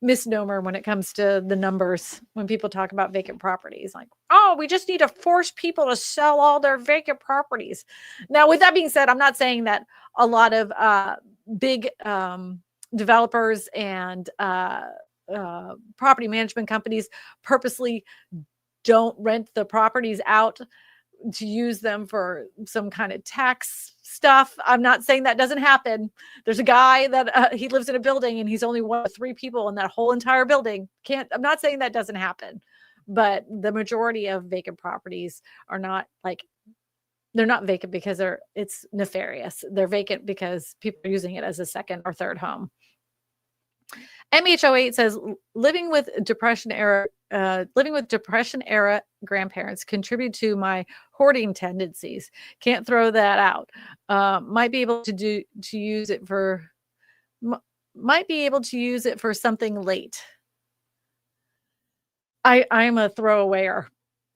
misnomer when it comes to the numbers. When people talk about vacant properties, like, oh, we just need to force people to sell all their vacant properties. Now, with that being said, I'm not saying that a lot of big developers and property management companies purposely don't rent the properties out to use them for some kind of tax stuff. I'm not saying that doesn't happen. There's a guy that he lives in a building and he's only one of 3 people in that whole entire building. I'm not saying that doesn't happen, but the majority of vacant properties are not they're not vacant because it's nefarious. They're vacant because people are using it as a second or third home. MH08 says living with depression era grandparents contribute to my hoarding tendencies. Can't throw that out. Might be able to use it for something late. I'm a throwawayer.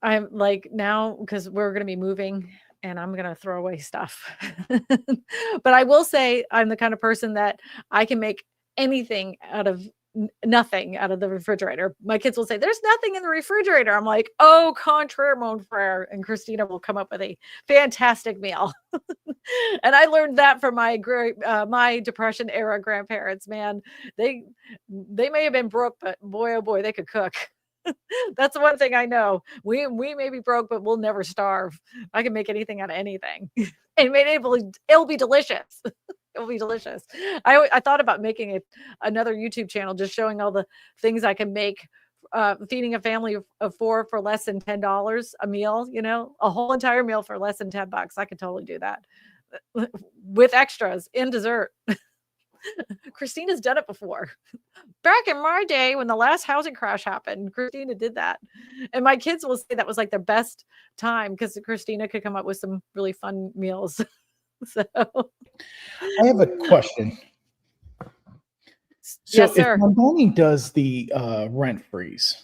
I'm like, now, because we're going to be moving and I'm going to throw away stuff. But I will say I'm the kind of person that I can make anything out of nothing out of the refrigerator. My kids will say, "There's nothing in the refrigerator." I'm like, "Oh, contraire, mon frere," and Kristina will come up with a fantastic meal. And I learned that from my Depression era grandparents. Man, they may have been broke, but boy, oh boy, they could cook. That's the one thing I know. We may be broke, but we'll never starve. I can make anything out of anything, and it'll be delicious. It'll be delicious. I thought about making another YouTube channel just showing all the things I can make, feeding a family of 4 for less than $10 a meal. A whole entire meal for less than $10. I could totally do that with extras in dessert. Kristina's done it before. Back in my day when the last housing crash happened, Kristina did that. And my kids will say that was like the best time because Kristina could come up with some really fun meals. So I have a question. So yes, if sir. Mamdani does the rent freeze,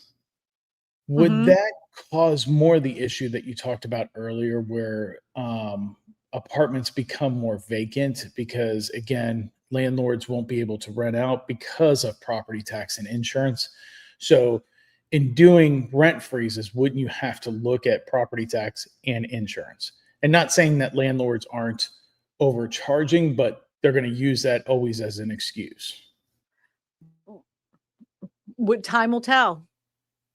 would that cause more the issue that you talked about earlier where apartments become more vacant because, again, landlords won't be able to rent out because of property tax and insurance? So in doing rent freezes, wouldn't you have to look at property tax and insurance? And not saying that landlords aren't overcharging, but they're going to use that always as an excuse. Time will tell.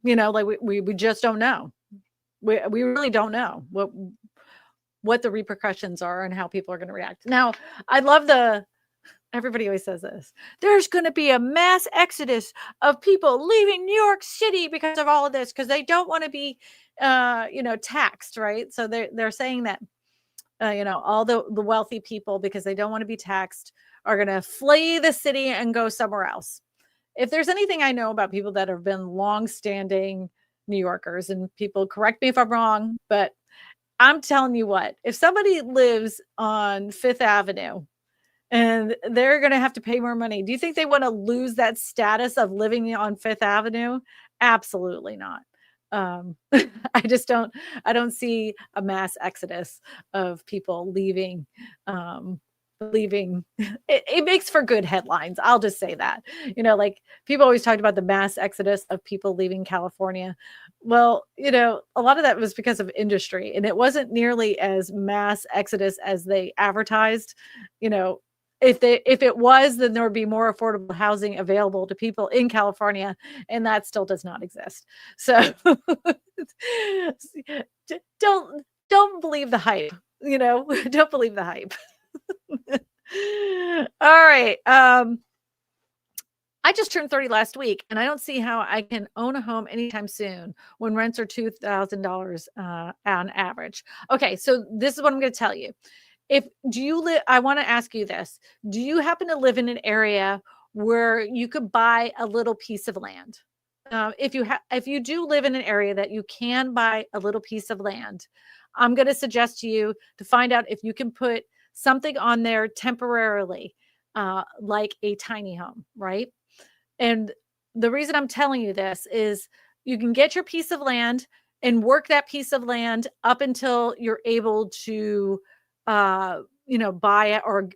Like we just don't know. We really don't know what the repercussions are and how people are going to react. Now, I love everybody always says this. There's going to be a mass exodus of people leaving New York City because of all of this, because they don't want to be, taxed, right? So they're saying that, all the wealthy people, because they don't want to be taxed, are going to flee the city and go somewhere else. If there's anything I know about people that have been longstanding New Yorkers, and people correct me if I'm wrong, but I'm telling you what, if somebody lives on Fifth Avenue and they're going to have to pay more money, do you think they want to lose that status of living on Fifth Avenue? Absolutely not. I don't see a mass exodus of people leaving. It makes for good headlines. I'll just say that. Like people always talked about the mass exodus of people leaving California. Well, a lot of that was because of industry, and it wasn't nearly as mass exodus as they advertised. If it was, then there would be more affordable housing available to people in California, and that still does not exist. So don't believe the hype. Don't believe the hype. All right. I just turned 30 last week, and I don't see how I can own a home anytime soon when rents are $2,000 on average. Okay, so this is what I'm going to tell you. I want to ask you this. Do you happen to live in an area where you could buy a little piece of land? If you do live in an area that you can buy a little piece of land, I'm going to suggest to you to find out if you can put something on there temporarily, like a tiny home, right? And the reason I'm telling you this is you can get your piece of land and work that piece of land up until you're able to, buy it or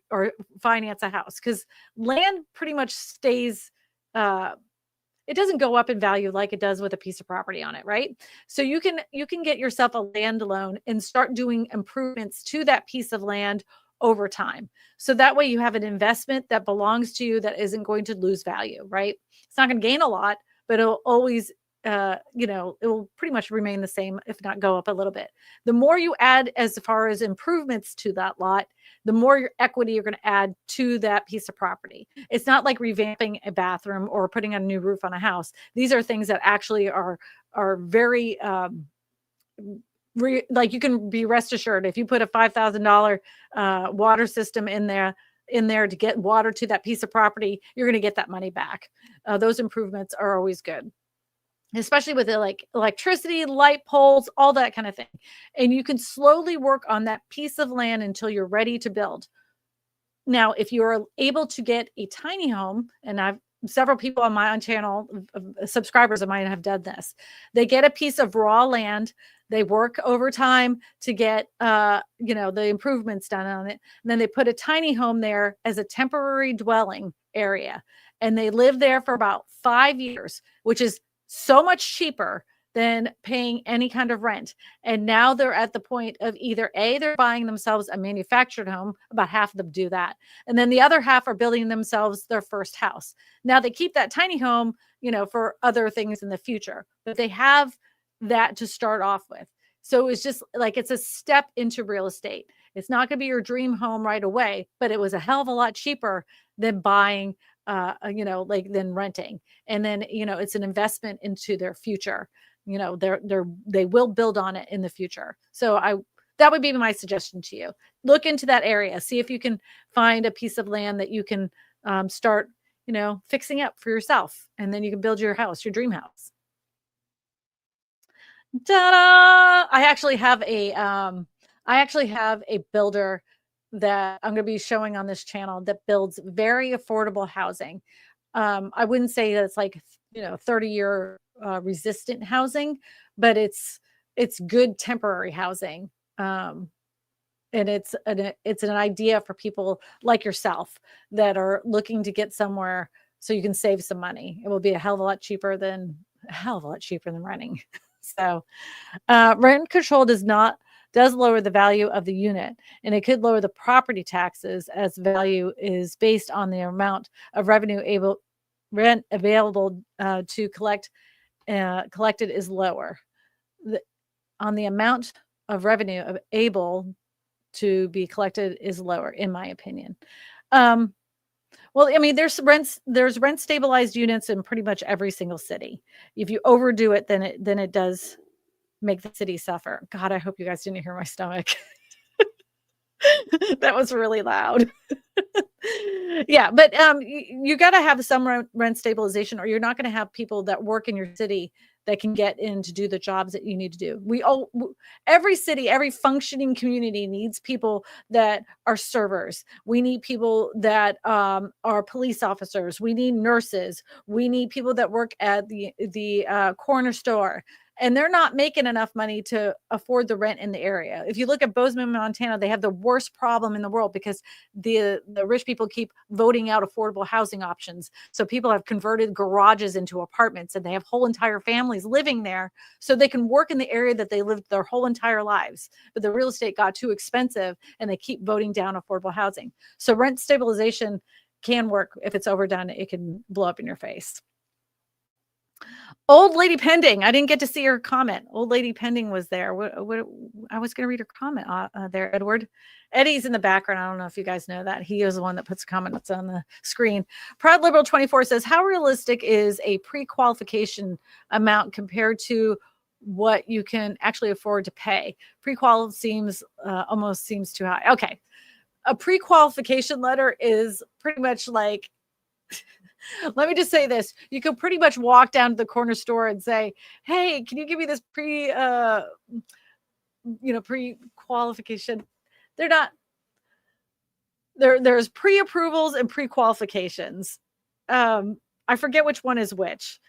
finance a house, because land pretty much stays, it doesn't go up in value like it does with a piece of property on it, right? So you can get yourself a land loan and start doing improvements to that piece of land over time. So that way you have an investment that belongs to you that isn't going to lose value, right? It's not going to gain a lot, but it'll always, it will pretty much remain the same, if not go up a little bit. The more you add as far as improvements to that lot, the more your equity you're going to add to that piece of property. It's not like revamping a bathroom or putting a new roof on a house. These are things that actually are very, like you can be rest assured if you put a $5,000 water system in there to get water to that piece of property, you're going to get that money back. Those improvements are always good, especially with like electricity, light poles, all that kind of thing. And you can slowly work on that piece of land until you're ready to build. Now, if you're able to get a tiny home, and several people on my own channel, subscribers of mine, have done this. They get a piece of raw land. They work overtime to get, the improvements done on it. And then they put a tiny home there as a temporary dwelling area. and they live there for about 5 years, which is so much cheaper than paying any kind of rent. And now they're at the point of either A, they're buying themselves a manufactured home. About half of them do that. And then the other half are building themselves their first house. Now they keep that tiny home, for other things in the future, but they have that to start off with. So it's just like, it's a step into real estate. It's not going to be your dream home right away, but it was a hell of a lot cheaper than buying, than renting. And then, it's an investment into their future. They will build on it in the future. So that would be my suggestion to you. Look into that area. See if you can find a piece of land that you can start, fixing up for yourself. And then you can build your house, your dream house. Ta-da! I actually have a builder that I'm going to be showing on this channel that builds very affordable housing. I wouldn't say that it's like, 30-year resistant housing, but it's good temporary housing. And it's an idea for people like yourself that are looking to get somewhere so you can save some money. It will be a hell of a lot cheaper than renting. So rent control does lower the value of the unit, and it could lower the property taxes as value is based on the amount of rent available to collected is lower. On the amount of revenue able to be collected is lower, in my opinion. Well, I mean, there's rent stabilized units in pretty much every single city. If you overdo it, then it does make the city suffer. God, I hope you guys didn't hear my stomach. That was really loud. Yeah, but you got to have some rent stabilization, or you're not going to have people that work in your city that can get in to do the jobs that you need to do. Every city, every functioning community needs people that are servers. We need people that are police officers. We need nurses. We need people that work at the corner store. And they're not making enough money to afford the rent in the area. If you look at Bozeman, Montana, they have the worst problem in the world because the rich people keep voting out affordable housing options. So people have converted garages into apartments, and they have whole entire families living there so they can work in the area that they lived their whole entire lives. But the real estate got too expensive, and they keep voting down affordable housing. So rent stabilization can work. If it's overdone, it can blow up in your face. Old Lady Pending. I didn't get to see her comment. Old Lady Pending was there. What I was going to read her comment there, Edward. Eddie's in the background. I don't know if you guys know that. He is the one that puts comments on the screen. Proud Liberal 24 says, how realistic is a pre-qualification amount compared to what you can actually afford to pay? Pre-qual almost seems too high. Okay. A pre-qualification letter is pretty much like, let me just say this. You could pretty much walk down to the corner store and say, hey, can you give me this pre-qualification? They're not, there's pre-approvals and pre-qualifications. I forget which one is which.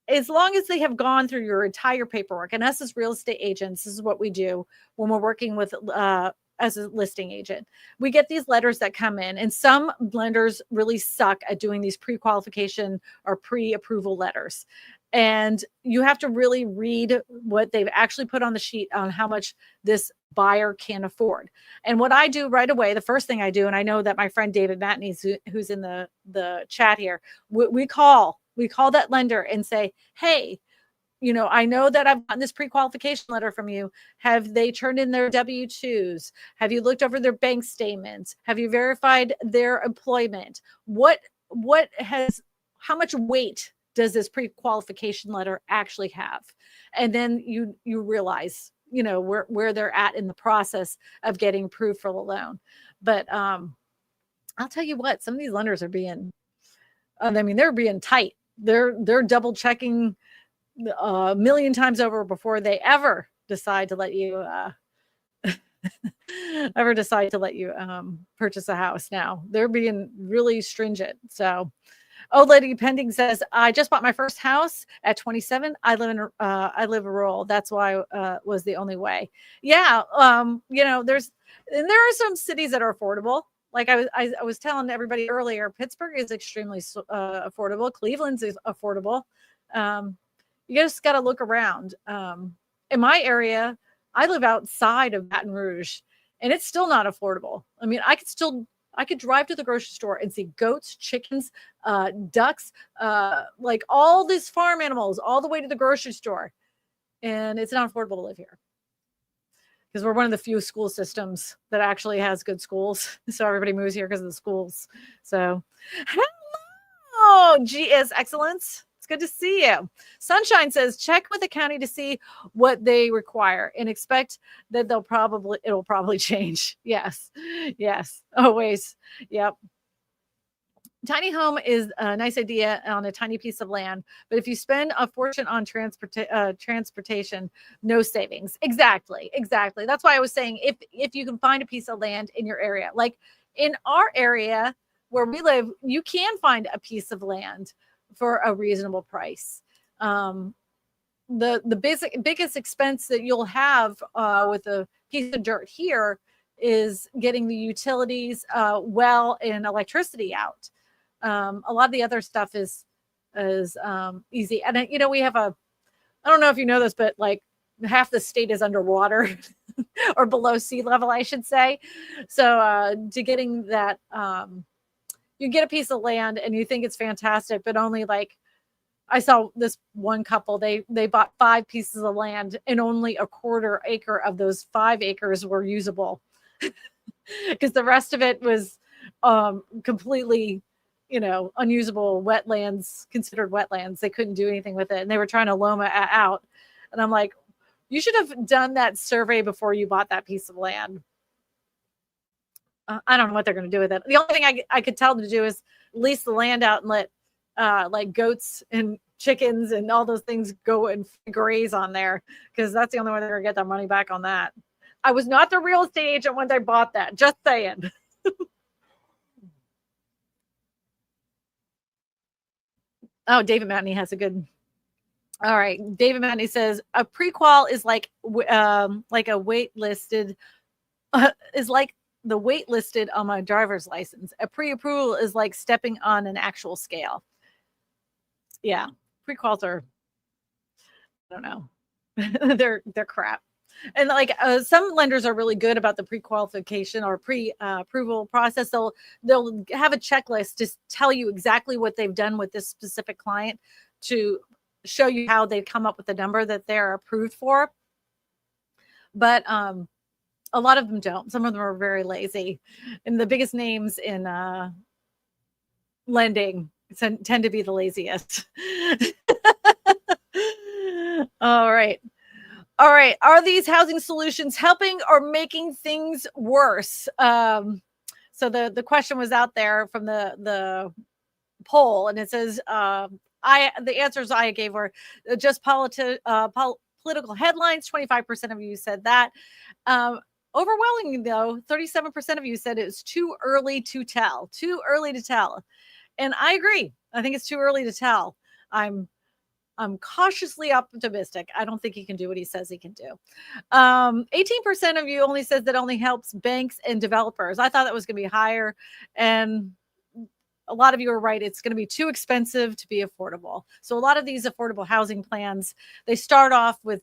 As long as they have gone through your entire paperwork, and us as real estate agents, this is what we do when we're working with as a listing agent. We get these letters that come in, and some lenders really suck at doing these pre-qualification or pre-approval letters. And you have to really read what they've actually put on the sheet on how much this buyer can afford. And what I do right away, the first thing I do, and I know that my friend David Matney, who's in the chat here, we call that lender and say, hey, I know that I've gotten this pre-qualification letter from you. Have they turned in their W-2s? Have you looked over their bank statements? Have you verified their employment? How much weight does this pre-qualification letter actually have? And then you realize, where they're at in the process of getting approved for the loan. But I'll tell you what, some of these lenders are they're being tight. They're double checking a million times over before they ever decide to let you purchase a house. Now they're being really stringent. So Old Lady Pending says, I just bought my first house at 27. I live rural. That's why was the only way. Yeah. There are some cities that are affordable. like I was telling everybody earlier, Pittsburgh is extremely affordable. Cleveland's is affordable. You just got to look around. In my area, I live outside of Baton Rouge, and it's still not affordable. I mean, I could drive to the grocery store and see goats, chickens, ducks, like all these farm animals all the way to the grocery store. And it's not affordable to live here because we're one of the few school systems that actually has good schools. So everybody moves here because of the schools. So, hello, GS Excellence. It's good to see you. Sunshine says, check with the county to see what they require and expect that it'll probably change. Yes. Yes. Always. Yep. Tiny home is a nice idea on a tiny piece of land, but if you spend a fortune on transportation, no savings. Exactly. That's why I was saying if you can find a piece of land in your area, like in our area where we live, you can find a piece of land for a reasonable price. The biggest expense that you'll have with a piece of dirt here is getting the utilities, well, and electricity out. A lot of the other stuff is easy. And, we have I don't know if you know this, but like half the state is underwater or below sea level, I should say. So to getting that, you get a piece of land and you think it's fantastic, but only like, I saw this one couple, they bought 5 pieces of land and only a quarter acre of those 5 acres were usable because the rest of it was completely, unusable wetlands, considered wetlands. They couldn't do anything with it. And they were trying to loam it out. And I'm like, you should have done that survey before you bought that piece of land. I don't know what they're going to do with it. The only thing I could tell them to do is lease the land out and let like goats and chickens and all those things go and graze on there, because that's the only way they're going to get their money back on that. I was not the real estate agent when they bought that. Just saying. Oh, David Matney has a good. All right. David Matney says a pre-qual is like a waitlisted, is like the wait listed on my driver's license. A pre-approval is like stepping on an actual scale. Yeah. Pre-quals are, I don't know. they're crap. And like some lenders are really good about the pre-qualification or pre-approval process. They'll have a checklist to tell you exactly what they've done with this specific client to show you how they come up with the number that they're approved for. But a lot of them don't. Some of them are very lazy. And the biggest names in lending tend to be the laziest. All right. Are these housing solutions helping or making things worse? So the question was out there from the poll, and it says the answers I gave were just political headlines. 25% of you said that. Overwhelmingly, though, 37% of you said it's too early to tell. Too early to tell. And I agree. I think it's too early to tell. I'm cautiously optimistic. I don't think he can do what he says he can do. 18% of you only says that only helps banks and developers. I thought that was going to be higher. And a lot of you are right. It's going to be too expensive to be affordable. So a lot of these affordable housing plans, they start off with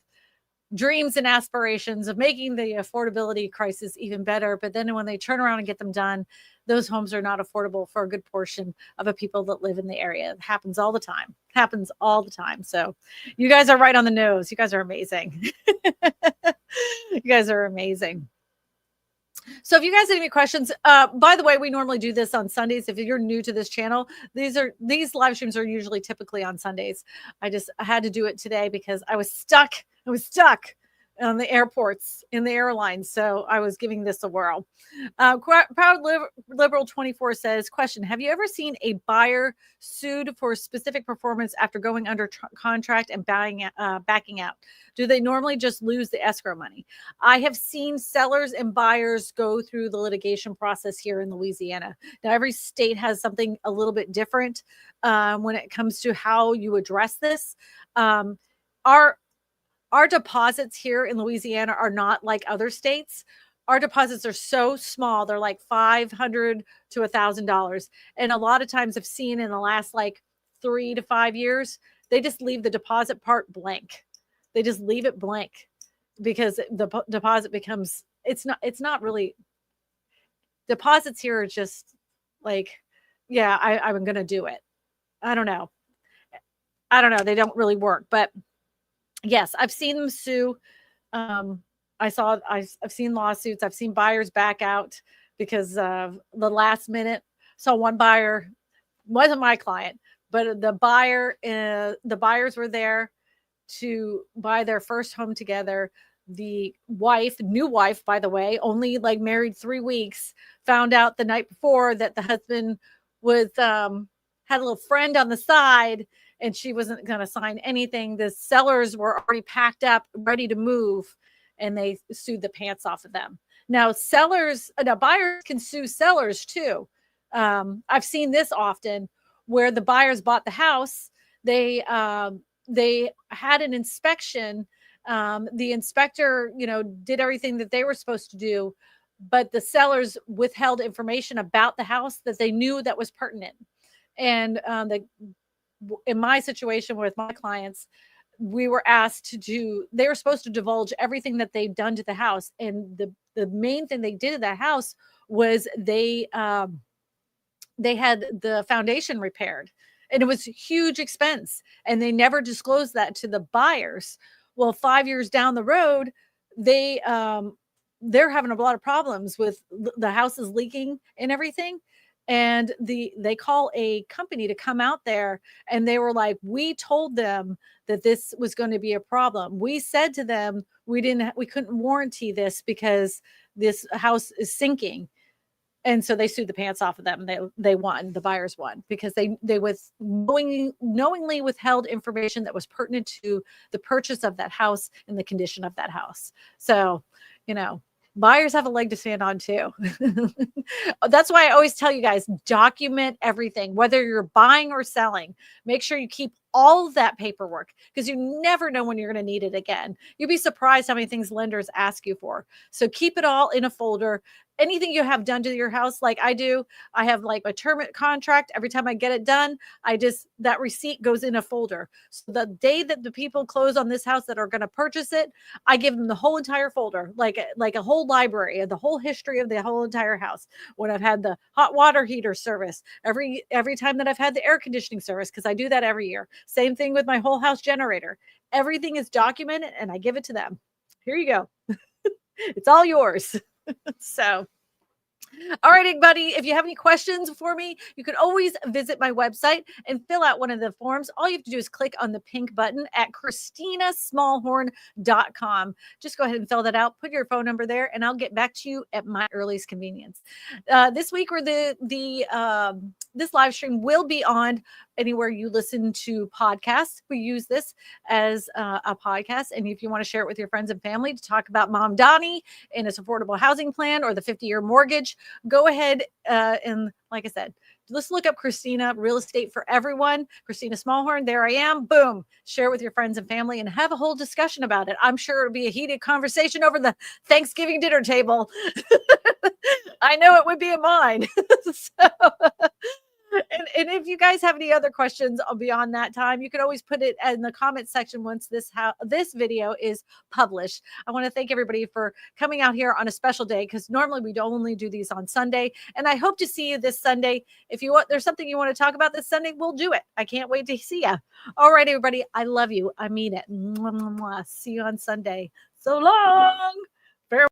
dreams and aspirations of making the affordability crisis even better. But then when they turn around and get them done, those homes are not affordable for a good portion of the people that live in the area. It happens all the time. So you guys are right on the nose. You guys are amazing. You guys are amazing. So if you guys have any questions, by the way, we normally do this on Sundays. If you're new to this channel, these live streams are usually typically on Sundays. I had to do it today because I was stuck on the airports in the airlines. So I was giving this a whirl. Proud Liberal 24 says, question, have you ever seen a buyer sued for specific performance after going under contract and backing out? Do they normally just lose the escrow money? I have seen sellers and buyers go through the litigation process here in Louisiana. Now, every state has something a little bit different when it comes to how you address this. Our deposits here in Louisiana are not like other states. our deposits are so small. They're like $500 to $1,000. And a lot of times I've seen in the last like 3 to 5 years, they just leave the deposit part blank. They just leave it blank because the deposit becomes, it's not really, deposits here are just like, yeah, I'm going to do it. I don't know. They don't really work, but yes, I've seen them sue. I've seen lawsuits. I've seen buyers back out because of the last minute. So one buyer wasn't my client, but the buyers were there to buy their first home together. The new wife, by the way, only like married 3 weeks, found out the night before that the husband was had a little friend on the side and she wasn't going to sign anything. The sellers were already packed up, ready to move, and they sued the pants off of them. Now buyers can sue sellers too. I've seen this often where the buyers bought the house. They had an inspection. The inspector, did everything that they were supposed to do, but the sellers withheld information about the house that they knew that was pertinent. And in my situation with my clients, we were asked they were supposed to divulge everything that they'd done to the house. And the main thing they did to that house was they had the foundation repaired, and it was huge expense. And they never disclosed that to the buyers. Well, 5 years down the road, they're having a lot of problems with the house is leaking and everything. And they call a company to come out there, and they were like, we told them that this was going to be a problem. We said to them, we couldn't warranty this because this house is sinking. And so they sued the pants off of them. They won. The buyers won because they knowingly withheld information that was pertinent to the purchase of that house and the condition of that house. So, buyers have a leg to stand on too. That's why I always tell you guys, document everything, whether you're buying or selling. Make sure you keep all of that paperwork because you never know when you're going to need it again. You'd be surprised how many things lenders ask you for. So keep it all in a folder. Anything you have done to your house, like I do, I have like a term contract. Every time I get it done, that receipt goes in a folder. So the day that the people close on this house that are going to purchase it, I give them the whole entire folder, like a whole library of the whole history of the whole entire house. When I've had the hot water heater service, every time that I've had the air conditioning service, because I do that every year. Same thing with my whole house generator. Everything is documented and I give it to them. Here you go. It's all yours. So, all right, everybody, if you have any questions for me, you can always visit my website and fill out one of the forms. All you have to do is click on the pink button at KristinaSmallhorn.com. Just go ahead and fill that out. Put your phone number there, and I'll get back to you at my earliest convenience. This week, this live stream will be on anywhere you listen to podcasts. We use this as a podcast. And if you want to share it with your friends and family to talk about Mamdani and its affordable housing plan or the 50-year mortgage, go ahead and like I said, let's look up Kristina, Real Estate for Everyone, Kristina Smallhorn. There I am. Boom. Share it with your friends and family and have a whole discussion about it. I'm sure it'll be a heated conversation over the Thanksgiving dinner table. I know it would be at mine. And if you guys have any other questions beyond that time, you can always put it in the comment section once this video is published. I want to thank everybody for coming out here on a special day because normally we don't only do these on Sunday. And I hope to see you this Sunday. If there's something you want to talk about this Sunday, we'll do it. I can't wait to see you. All right, everybody. I love you. I mean it. Mwah, mwah, mwah. See you on Sunday. So long. Farewell.